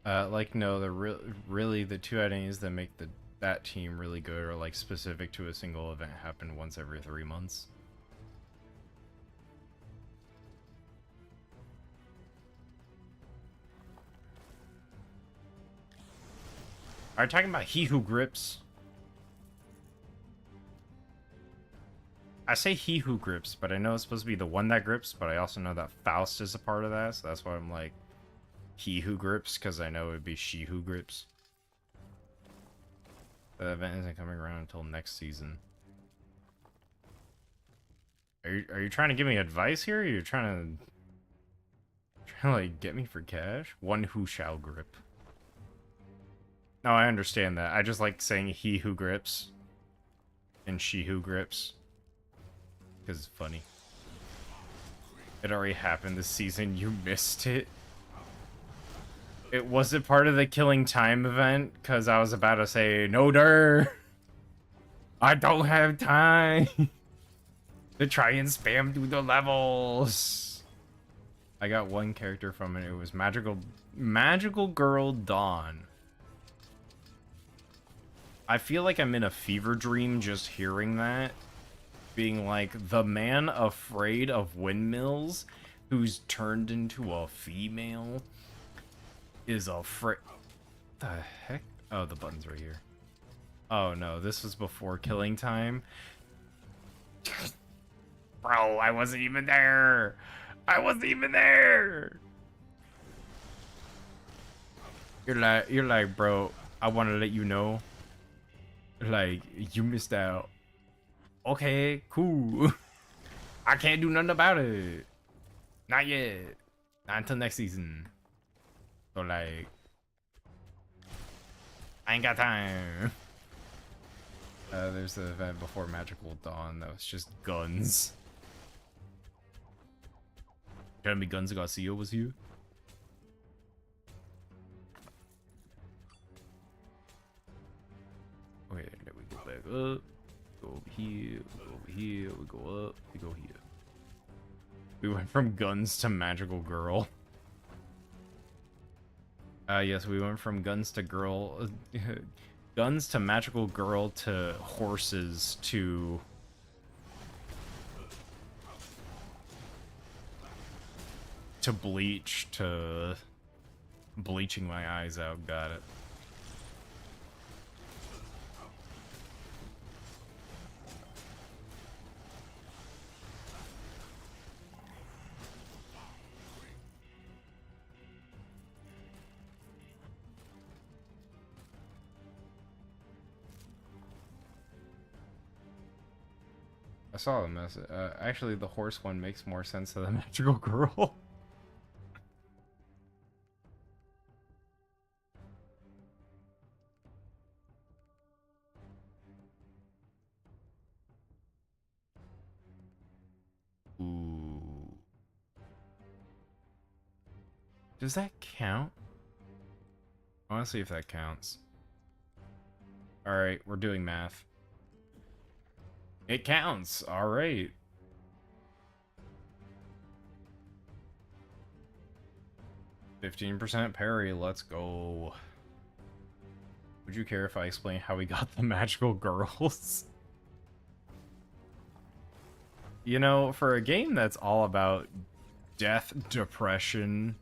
Like no, the really the two items that make that team really good are like specific to a single event happen once every 3 months. Are you talking about he who grips? I say he who grips, but I know it's supposed to be the one that grips, but I also know that Faust is a part of that, so that's why I'm like he who grips, because I know it would be she who grips. The event isn't coming around until next season. Are you trying to give me advice here? Or are you trying to like get me for cash? One who shall grip. No, I understand that. I just like saying he who grips and she who grips because it's funny. It already happened this season. You missed it. It wasn't part of the killing time event because I was about to say no, der. I don't have time to try and spam through the levels. I got one character from it. It was magical girl Dawn. I feel like I'm in a fever dream just hearing that. Being like, the man afraid of windmills who's turned into a female is afraid. The heck? Oh, the button's right here. Oh no, this was before killing time. Bro, I wasn't even there. I wasn't even there. You're like, bro, I want to let you know. Like, you missed out. Okay, cool. I can't do nothing about it. Not yet. Not until next season. So, like, I ain't got time. There's the event before Magical Dawn that was just guns. Trying to be Guns Garcia was here. Okay, then we go back up. Go over here, we go over here, we go up, we go here. We went from guns to magical girl. Yes, we went from guns to girl, guns to magical girl to horses to bleach to bleaching my eyes out. Got it. I saw the message. Actually, the horse one makes more sense to the magical girl. Ooh. Does that count? I want to see if that counts. Alright, we're doing math. It counts. Alright. %15 parry. Let's go. Would you care if I explain how we got the magical girls? You know, for a game that's all about death, depression,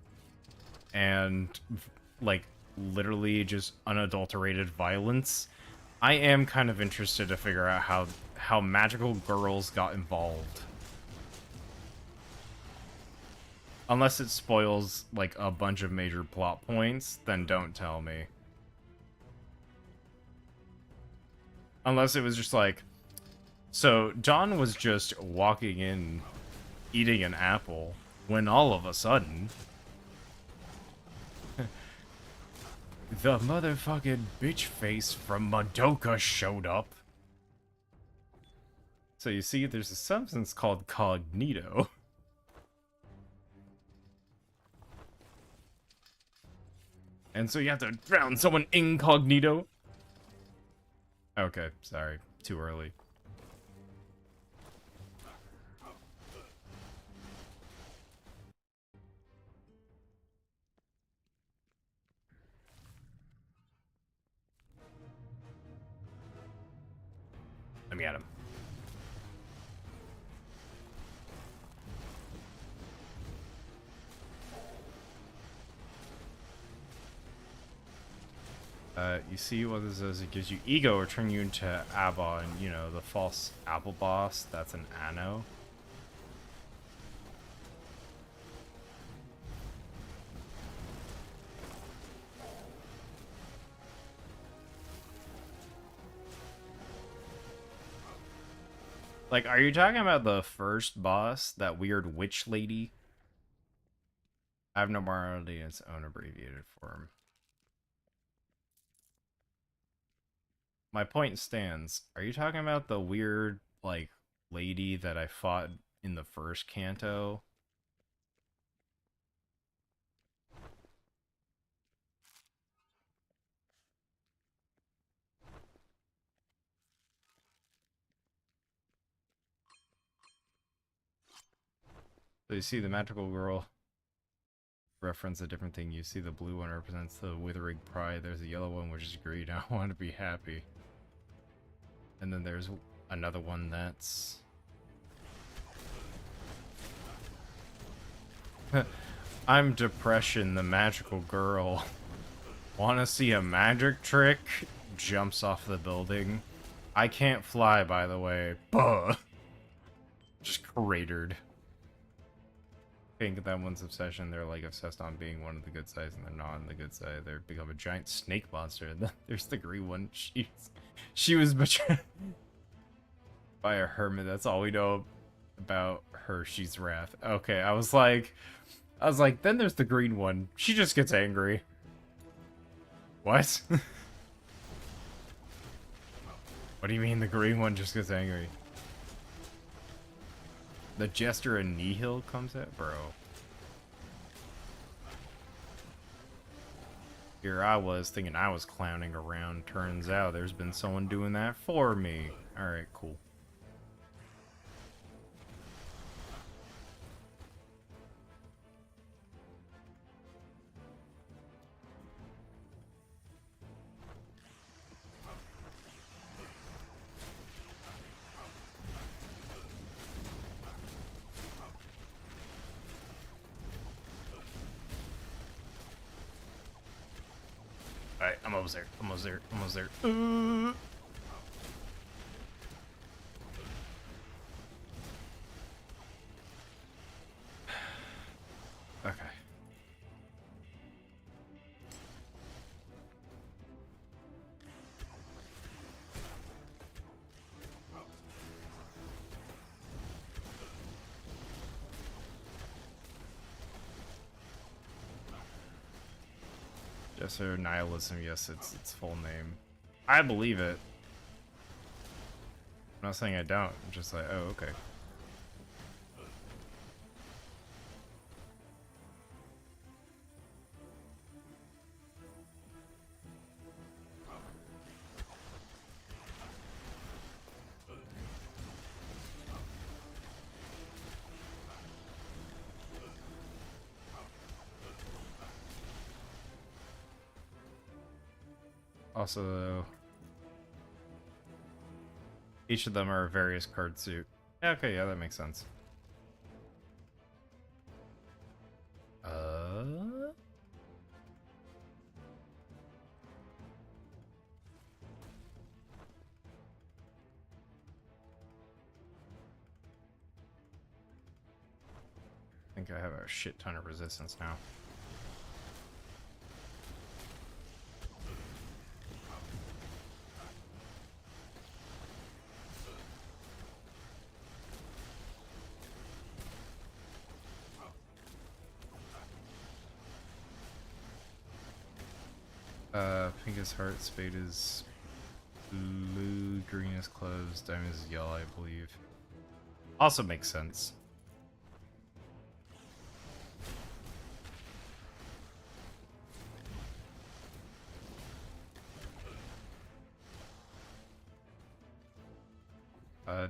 and, like, literally just unadulterated violence, I am kind of interested to figure out how magical girls got involved. Unless it spoils, like, a bunch of major plot points, then don't tell me. Unless it was just like, so Dawn was just walking in, eating an apple, when all of a sudden, the motherfucking bitch face from Madoka showed up. So you see, there's a substance called cognito. And so you have to drown someone incognito. Okay, sorry. Too early. Let me at him. You see what this does? It gives you ego or turn you into Abba, and you know, the false apple boss, that's an Anno. Like, are you talking about the first boss, that weird witch lady? I have no morality in its own abbreviated form. My point stands. Are you talking about the weird, like, lady that I fought in the first Kanto? So you see the magical girl reference a different thing. You see the blue one represents the withering pride. There's a yellow one which is greed. I want to be happy. And then there's another one that's... I'm depression, the magical girl. Wanna see a magic trick? Jumps off the building. I can't fly, by the way. Buh! Just cratered. I think that one's obsession. They're like obsessed on being one of the good sides, and they're not on the good side. They're become a giant snake monster. And then there's the green one. She was betrayed by a hermit. That's all we know about her. She's wrath. Okay, I was like, then there's the green one. She just gets angry. What? What do you mean the green one just gets angry? The Jester and Nihil comes at? Bro. Here I was thinking I was clowning around. Turns out there's been someone doing that for me. Alright, cool. Alright, I'm almost there. Almost there. Almost there. Okay. Jester Nihilism, yes, it's its full name. I believe it. I'm not saying I don't. I'm just like, oh, okay. Also, though, each of them are a various card suit. Yeah, okay, yeah, that makes sense. I think I have a shit ton of resistance now. Pink is heart, spade is blue, green is clothes, diamond is yellow, I believe. Also makes sense.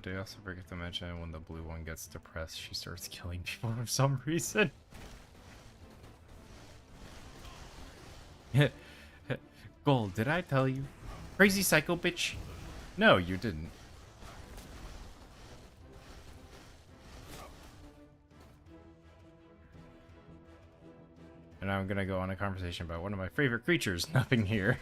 Do you also forget to mention when the blue one gets depressed, she starts killing people for some reason? Gold, did I tell you? Crazy psycho bitch? No, you didn't. And I'm gonna go on a conversation about one of my favorite creatures, nothing here.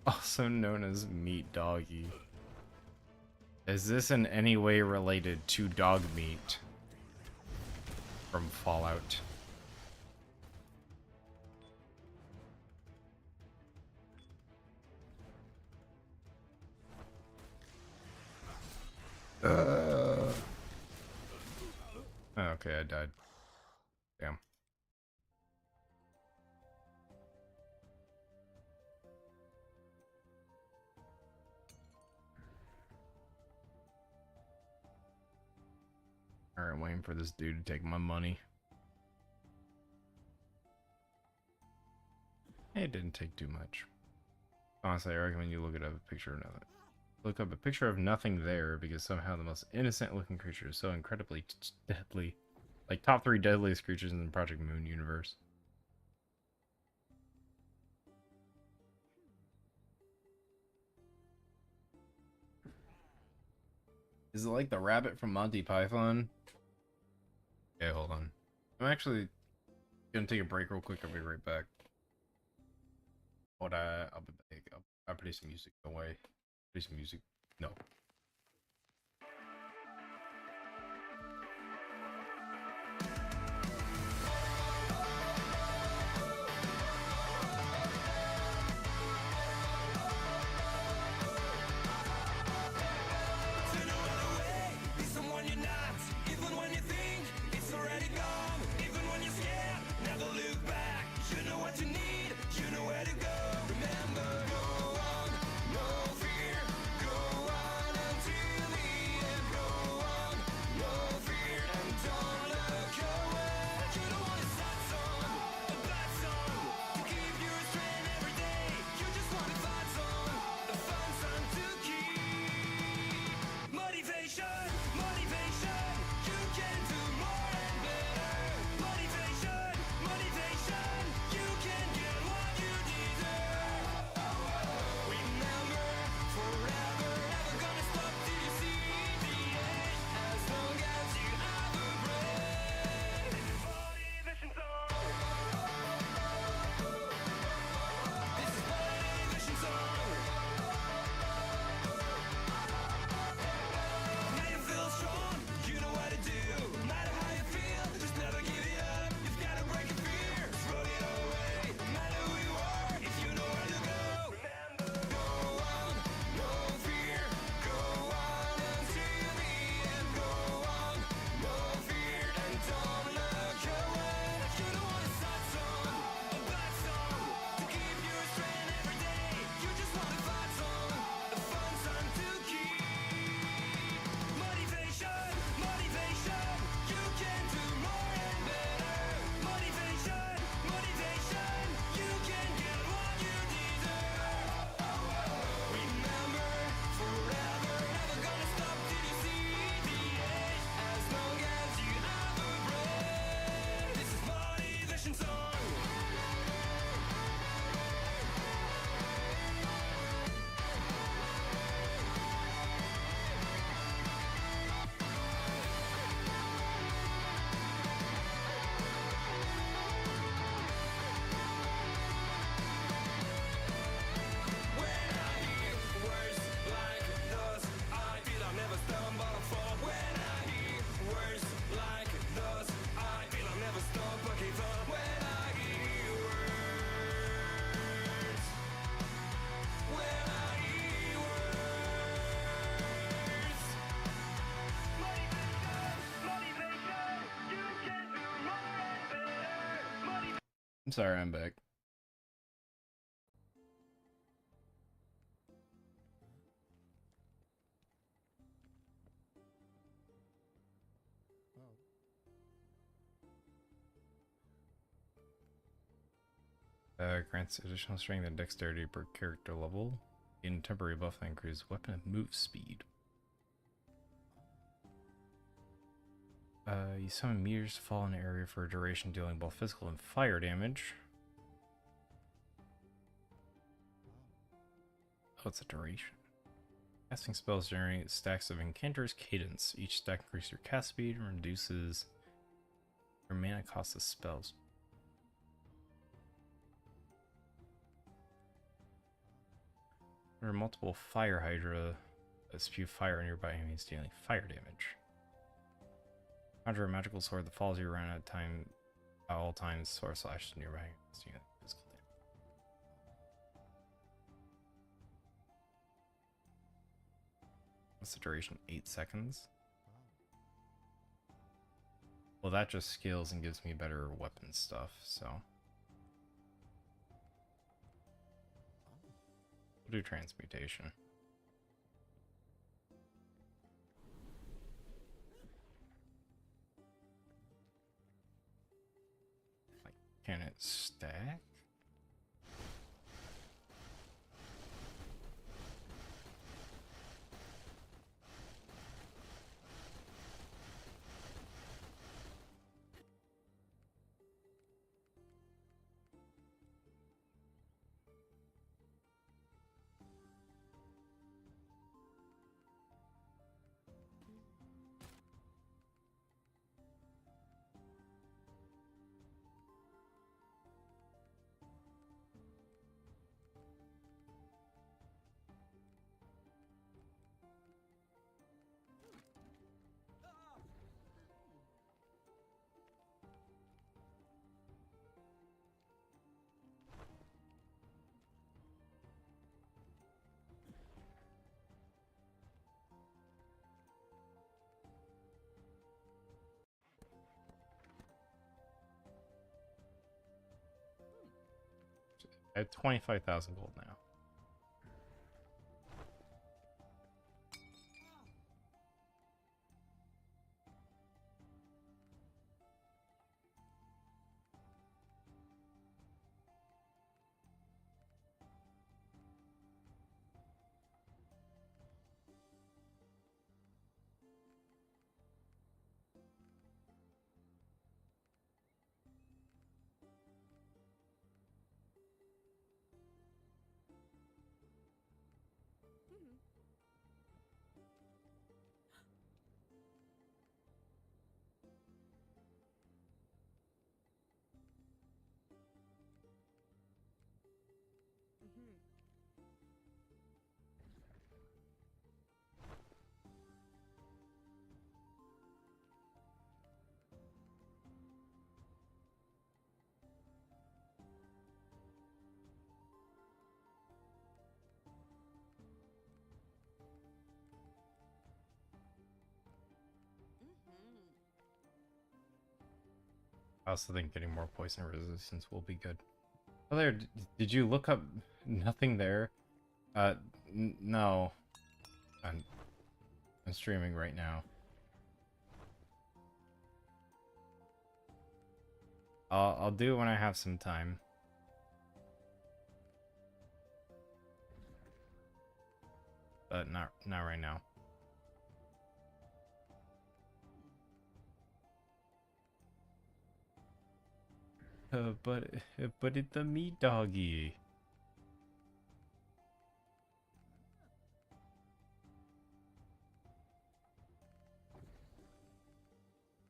Also known as Meat Doggy. Is this in any way related to dog meat from Fallout? Oh, okay, I died. Damn. Alright, I'm waiting for this dude to take my money. It didn't take too much. Honestly, I recommend you look at a picture of nothing. Look up a picture of nothing there, because somehow the most innocent looking creature is so incredibly deadly. Like top 3 deadliest creatures in the Project Moon universe. Is it like the rabbit from Monty Python? Okay, hold on. I'm actually gonna take a break real quick. I'll be right back. But I'll be back. I'll play some music. No way. Play some music. No. I'm sorry, I'm back. Grants additional strength and dexterity per character level. In temporary buff that increases weapon move speed. You summon meteors to fall in an area for a duration, dealing both physical and fire damage. Oh, it's a duration. Casting spells generate stacks of Incanter's Cadence. Each stack increases your cast speed and reduces your mana cost of spells. There are multiple Fire Hydra that spew fire on nearby enemies, dealing fire damage. Conjure a magical sword that follows you around at all times. Sword slash nearby enemies, dealing physical damage. What's the duration? 8 seconds? Well, that just scales and gives me better weapon stuff, so. We'll do transmutation. Like, can it stack? I have 25,000 gold now. I also think getting more poison resistance will be good. Oh, there. Did you look up? Nothing there. No. I'm streaming right now. I'll do it when I have some time. But not right now. But it's a meat doggy.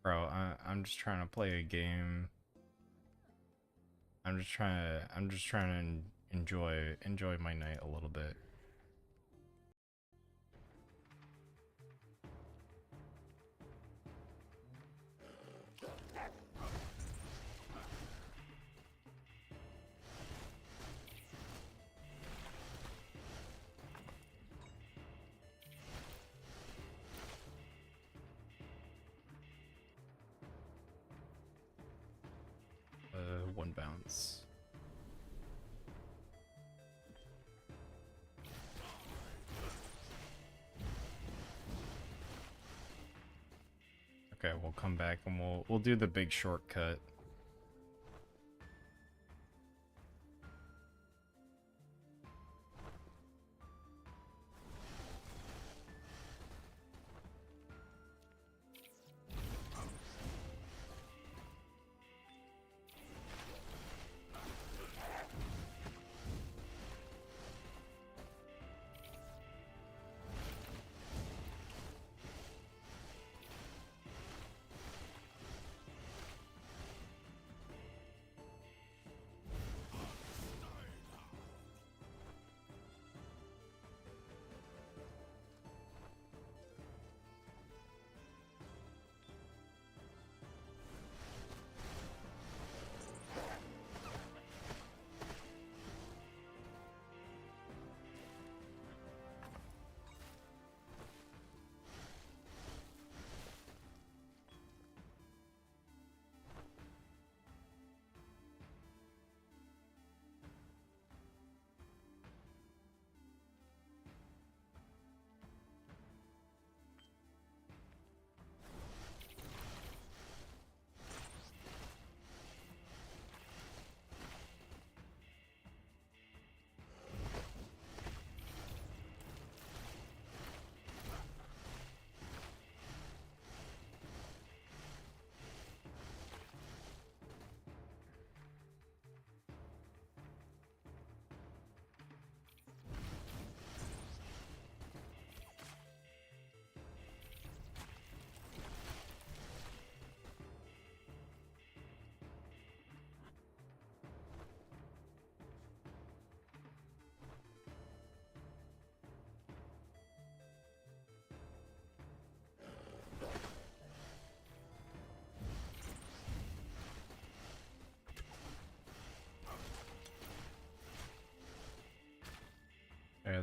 Bro, I'm just trying to play a game. I'm just trying to enjoy my night a little bit. One bounce. Okay, we'll come back and we'll do the big shortcut.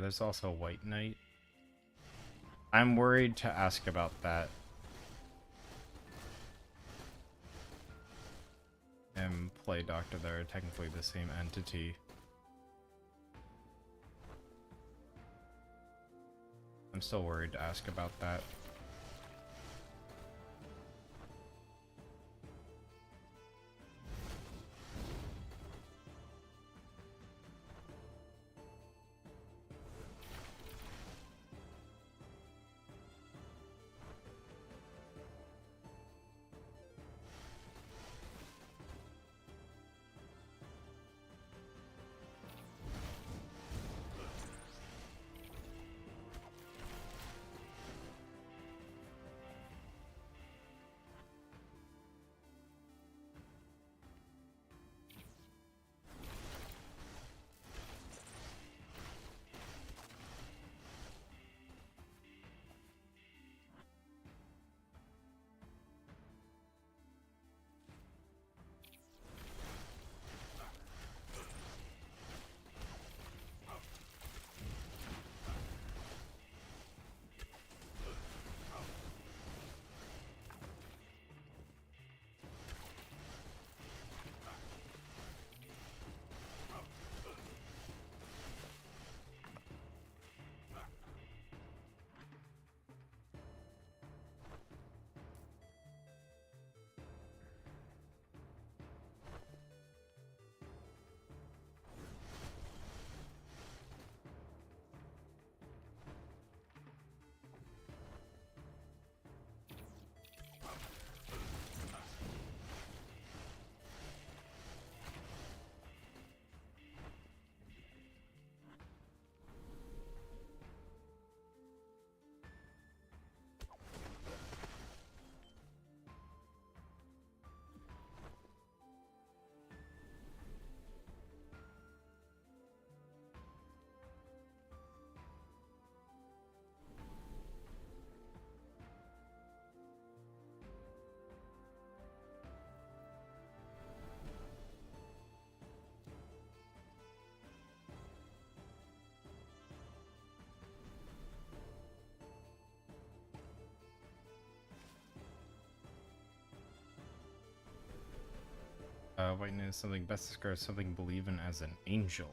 there's also White Knight. I'm worried to ask about that. And Play Doctor, they're technically the same entity. I'm still worried to ask about that. White Knight is something best describes something believe in as an angel.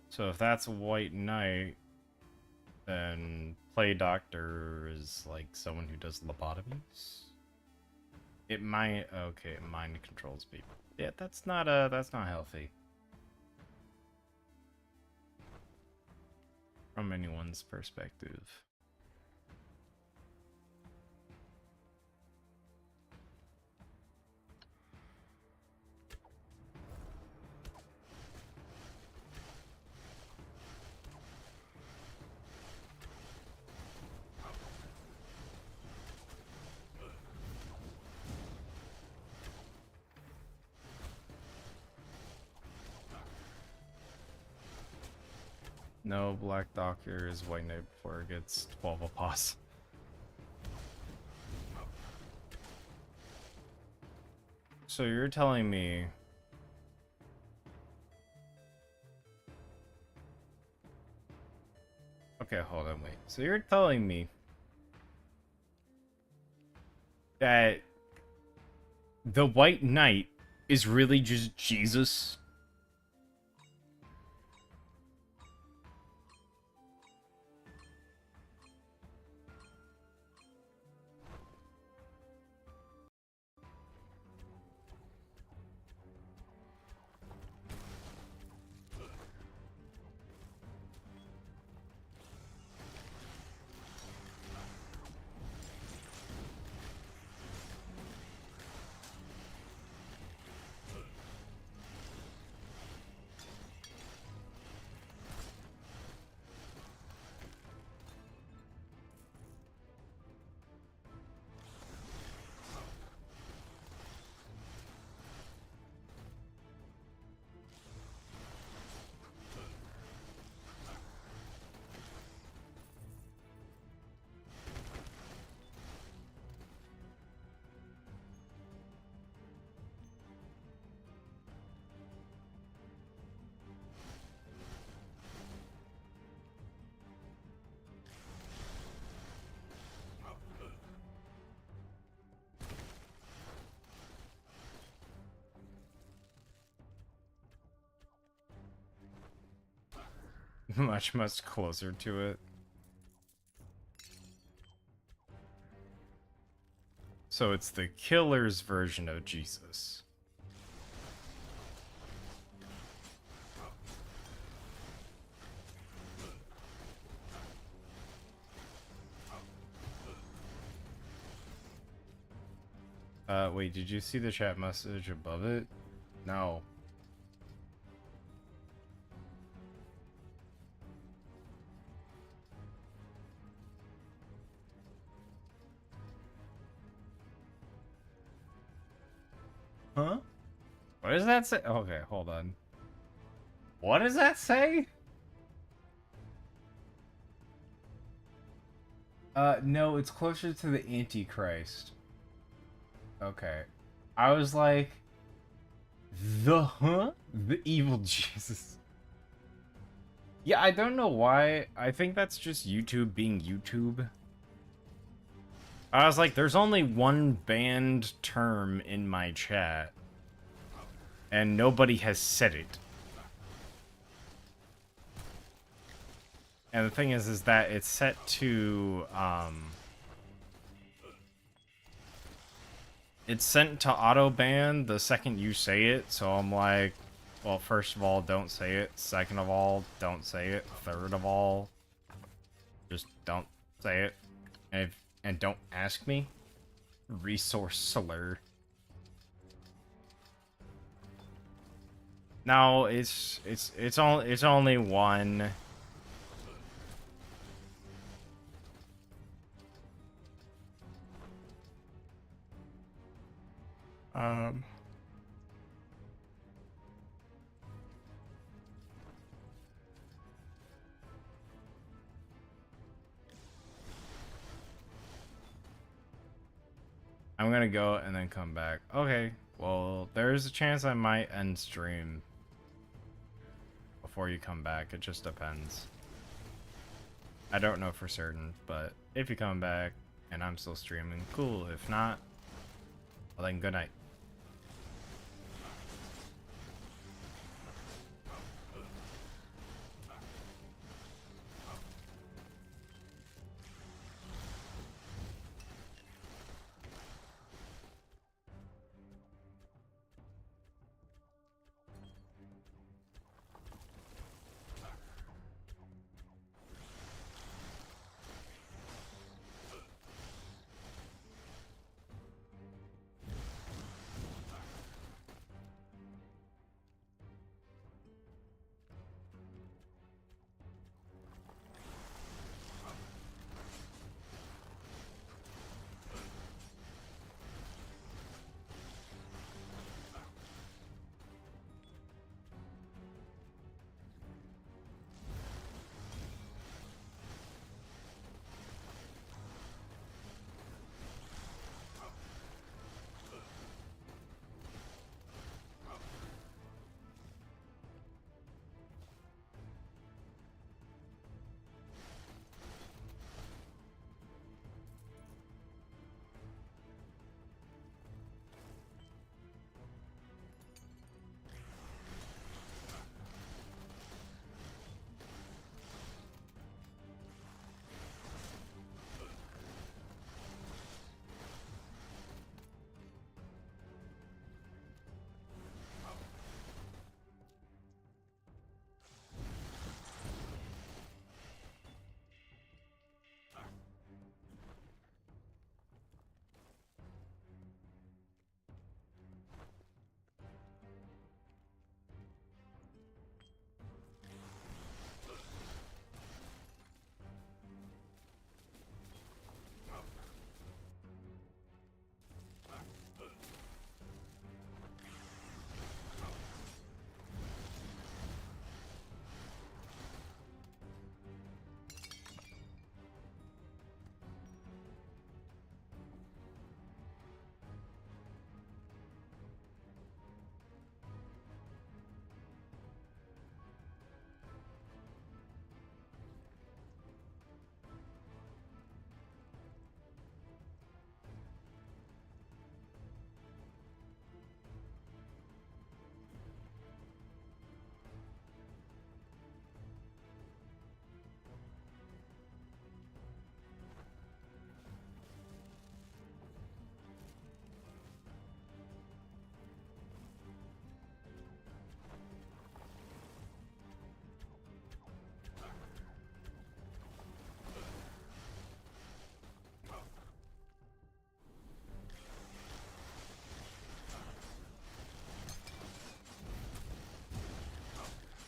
So if that's White Knight, then Play Doctor is like someone who does lobotomies. It might okay, mind controls people. Yeah, that's not healthy. From anyone's perspective. No, Black Doctor is White Knight before it gets 12 apos. So you're telling me... Okay, hold on, wait. So you're telling me that the White Knight is really just Jesus? much closer to it. So it's the killer's version of Jesus. Wait, did you see the chat message above it? No. Huh? What does that say? Okay, hold on. What does that say? No, it's closer to the Antichrist. Okay. I was like, the evil Jesus. Yeah, I don't know why. I think that's just YouTube being YouTube. I was like, there's only one banned term in my chat, and nobody has said it. And the thing is that it's set to, it's sent to auto ban the second you say it, so I'm like, well, first of all, don't say it. Second of all, don't say it. Third of all, just don't say it. And don't ask me. Resource slur. No, it's only one. I'm gonna go and then come back. Okay, well, there's a chance I might end stream before you come back. It just depends. I don't know for certain, but if you come back and I'm still streaming, cool. If not, well then good night.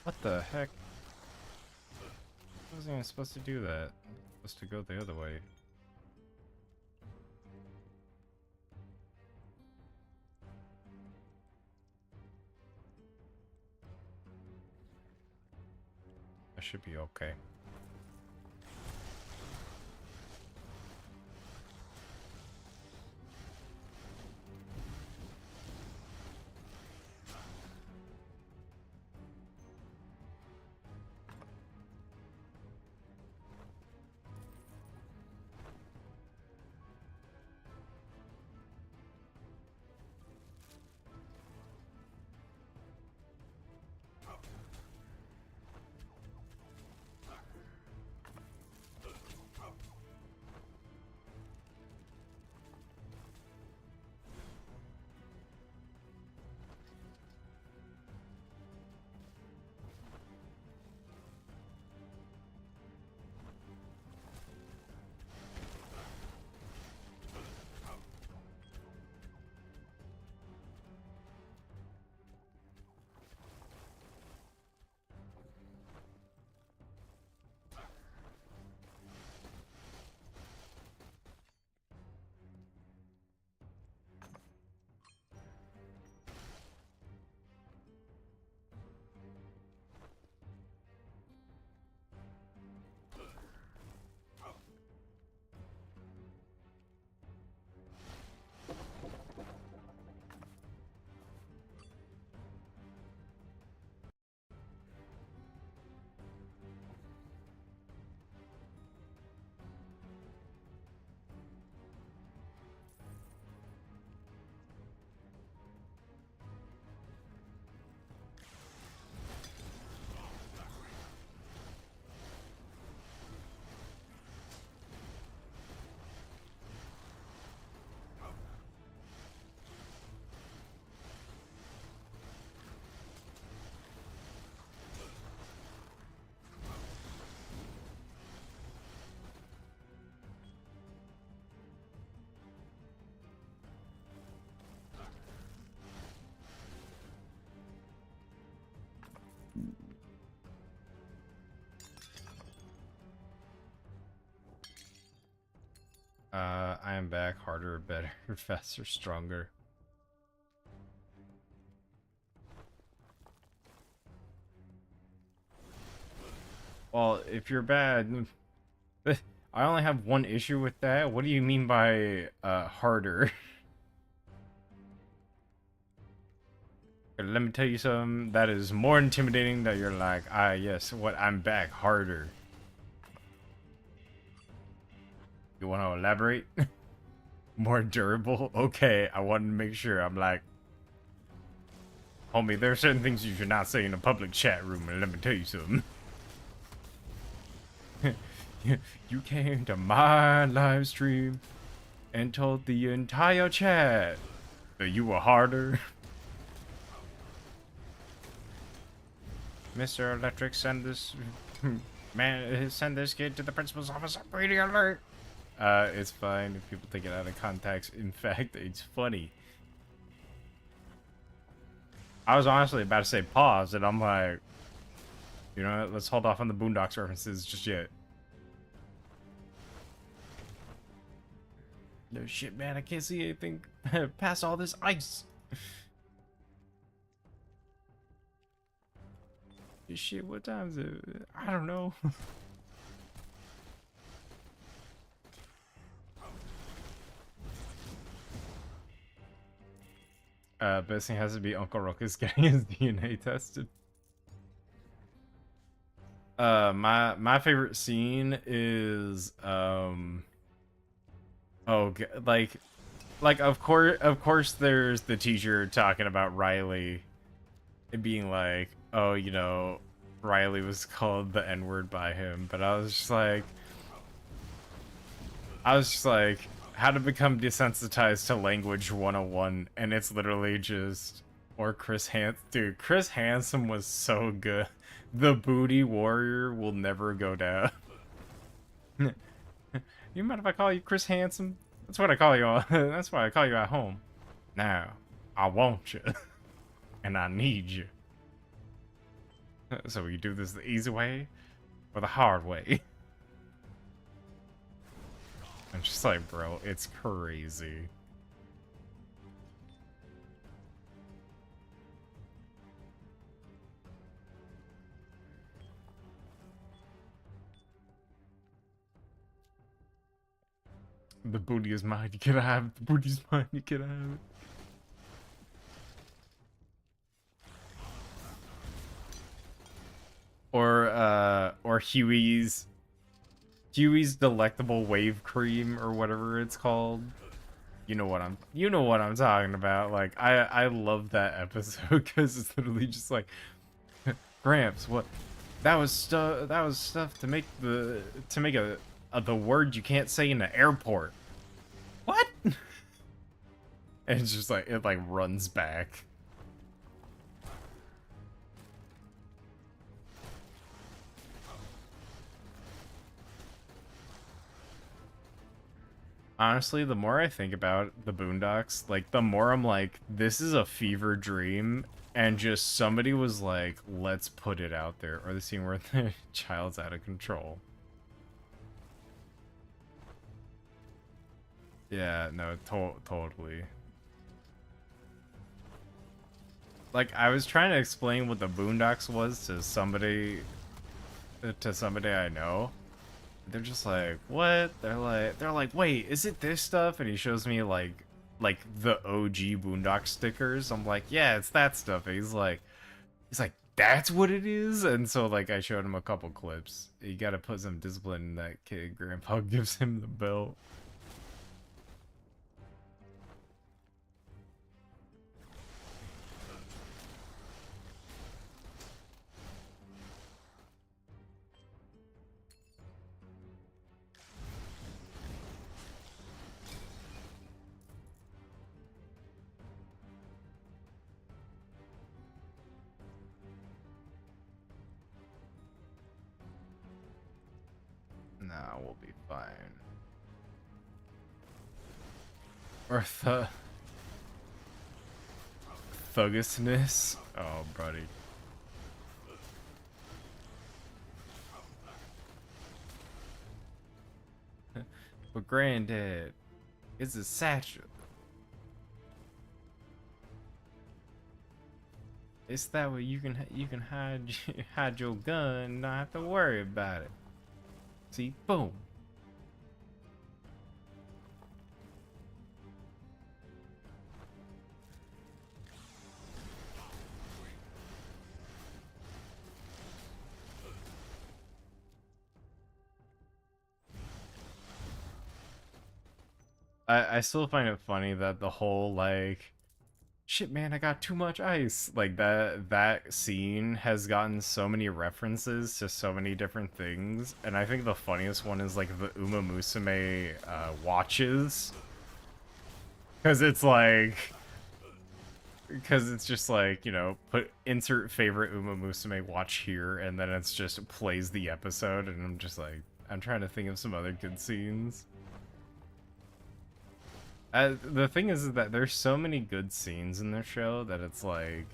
What the heck? I wasn't even supposed to do that. I'm supposed to go the other way. I should be okay. I am back. Harder, better, faster, stronger. Well, if you're bad, I only have one issue with that. What do you mean by harder? Let me tell you something that is more intimidating. That you're like, ah, yes, what? I'm back. Harder. You want to elaborate? More durable? Okay, I wanted to make sure. I'm like, homie, there are certain things you should not say in a public chat room, and let me tell you something. You came to my live stream and told the entire chat that you were harder. Mr. Electric, send this man, send this kid to the principal's office. Brady alert. It's fine if people take it out of context. In fact, it's funny. I was honestly about to say pause, and I'm like, you know what, let's hold off on the Boondocks references just yet. No shit, man, I can't see anything past all this ice. Shit, what time is it? I don't know. Best thing has to be Uncle Ruckus getting his DNA tested. My favorite scene is like of course there's the teacher talking about Riley and being like, oh, you know, Riley was called the N-word by him, but I was just like how to become desensitized to language 101, and it's literally just, or Chris Hansen. Dude, Chris Hansen was so good. The booty warrior will never go down. You mind if I call you Chris Hansen? That's what I call you all. That's why I call you at home. Now, I want you. And I need you. So we do this the easy way or the hard way. I'm just like, bro, it's crazy. The booty is mine, you can have it. The booty's mine, you can have it. Or Huey's delectable wave cream or whatever it's called. You know what I'm talking about. Like I love that episode because it's literally just like Gramps, what that was stuff to make the word you can't say in the airport. What? And it's just like it like runs back. Honestly, the more I think about the Boondocks, like the more I'm like, this is a fever dream, and just somebody was like, let's put it out there. Or the scene where the child's out of control. Yeah, no, totally. Like I was trying to explain what the Boondocks was to somebody I know. They're just like, what? They're like, wait, is it this stuff? And he shows me like the OG Boondock stickers. I'm like, yeah, it's that stuff. And he's like, that's what it is. And so like I showed him a couple clips. You gotta put some discipline in that kid. Grandpa gives him the belt. Nah, we'll be fine. Or thuggishness. Oh, buddy. But granddad, it's a satchel. It's that way you can hide hide your gun and not have to worry about it. See, boom. I still find it funny that the whole like shit man I got too much ice like that scene has gotten so many references to so many different things, and I think the funniest one is like the Uma Musume watches, because it's just like, you know, put insert favorite Uma Musume watch here, and then it's just plays the episode, and I'm just like, I'm trying to think of some other good scenes. The thing is that there's so many good scenes in the show that it's like,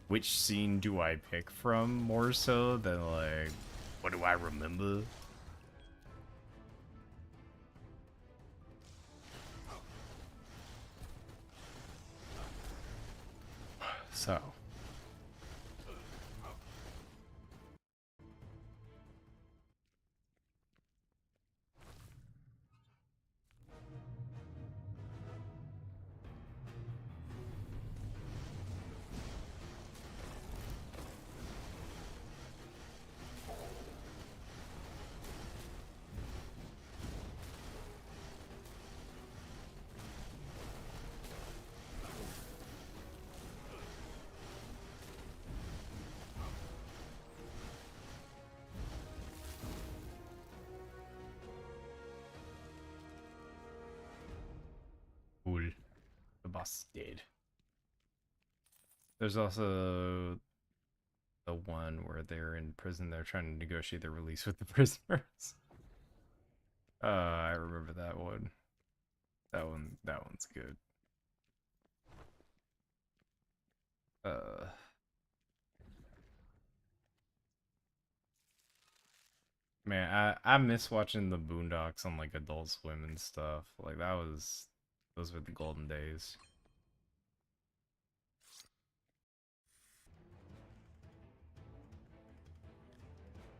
which scene do I pick from more so than like, what do I remember? So. Cool. The boss did. There's also the one where they're in prison, they're trying to negotiate the release with the prisoners. I remember that one. That one's good. Uh Man, I miss watching the Boondocks on like Adult Swim and stuff. Like those were the golden days.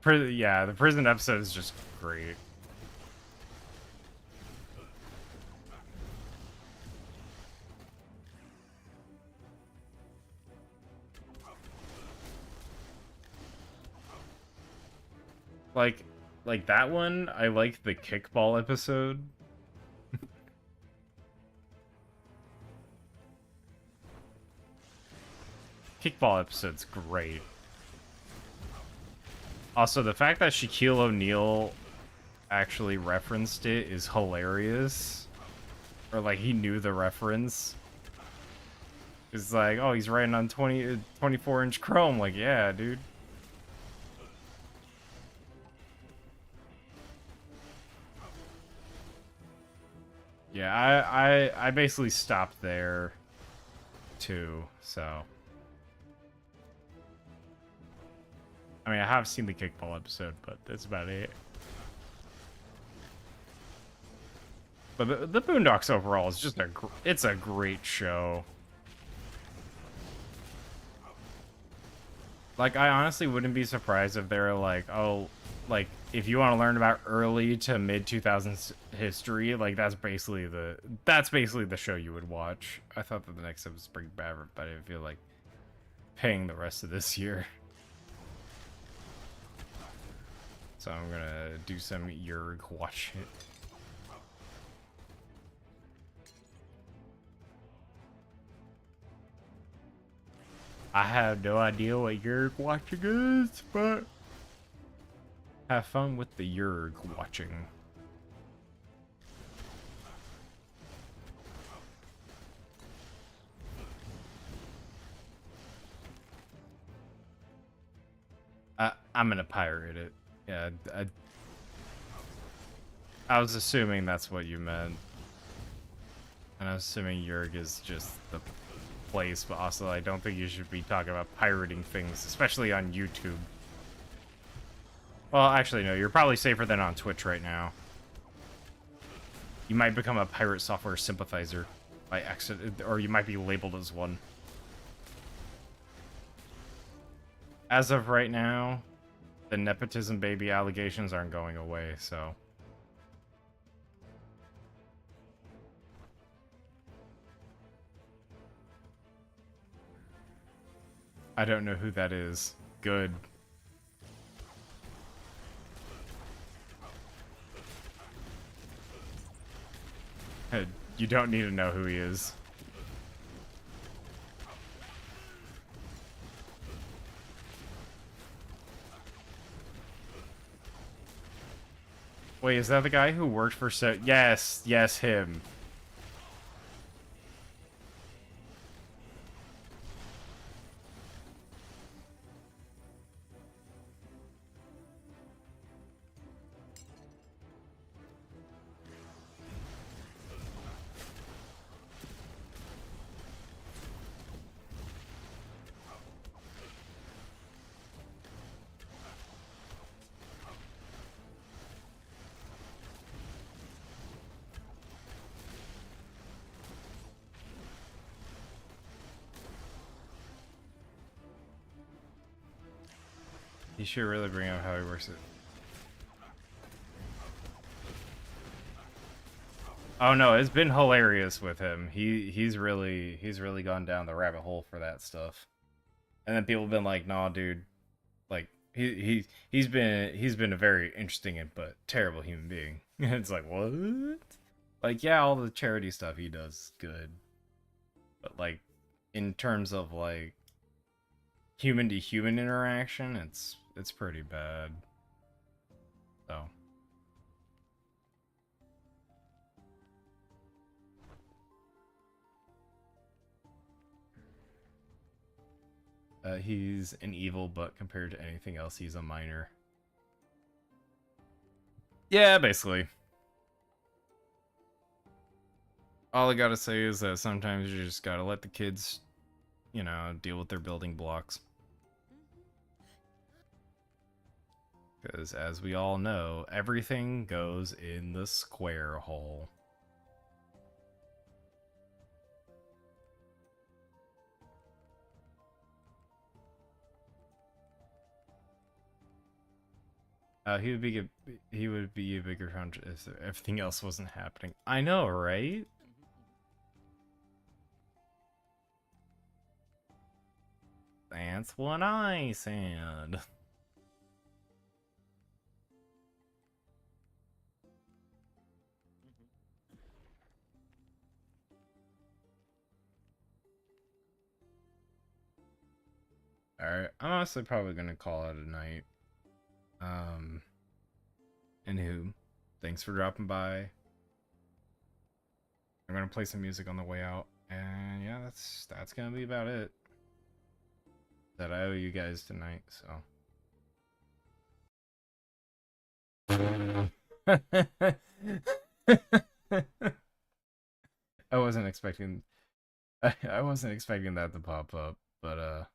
Yeah, the prison episode is just great. Like like that one, I like the kickball episode. Kickball episode's great. Also, the fact that Shaquille O'Neal actually referenced it is hilarious. Or like he knew the reference. It's like, oh, he's writing on 24-inch chrome. Like, yeah, dude. Yeah, I basically stopped there too, so. I mean, I have seen the kickball episode, but that's about it. But the Boondocks overall is just it's a great show. Like, I honestly wouldn't be surprised if they're like, oh, like, if you want to learn about early to mid 2000s history, like, that's basically the show you would watch. I thought that the next episode was pretty bad, but I feel like paying the rest of this year. So I'm gonna do some Yerg watch it. I have no idea what Yerg watching is, but have fun with the Yerg watching. I'm gonna pirate it. Yeah, I was assuming that's what you meant. And I'm assuming Yerg is just the place, but also I don't think you should be talking about pirating things, especially on YouTube. Well, actually, no, you're probably safer than on Twitch right now. You might become a pirate software sympathizer by accident, or you might be labeled as one. As of right now, the nepotism baby allegations aren't going away, so. I don't know who that is. Good. You don't need to know who he is. Wait, is that the guy who worked for Yes, yes, him. He should really bring up how he works it. Oh no, it's been hilarious with him. He's really gone down the rabbit hole for that stuff. And then people have been like, "Nah, dude, like he's been a very interesting but terrible human being." It's like, what? Like, yeah, all the charity stuff he does is good, but like in terms of like human to human interaction, it's pretty bad. So. He's an evil, but compared to anything else, he's a minor. Yeah, basically. All I gotta say is that sometimes you just gotta let the kids, you know, deal with their building blocks. Because as we all know, everything goes in the square hole. He would be a bigger founder if everything else wasn't happening. I know, right? That's what I said. Alright, I'm honestly probably gonna call it a night. Anywho, thanks for dropping by. I'm gonna play some music on the way out, and yeah, that's gonna be about it that I owe you guys tonight. So I wasn't expecting I wasn't expecting that to pop up, but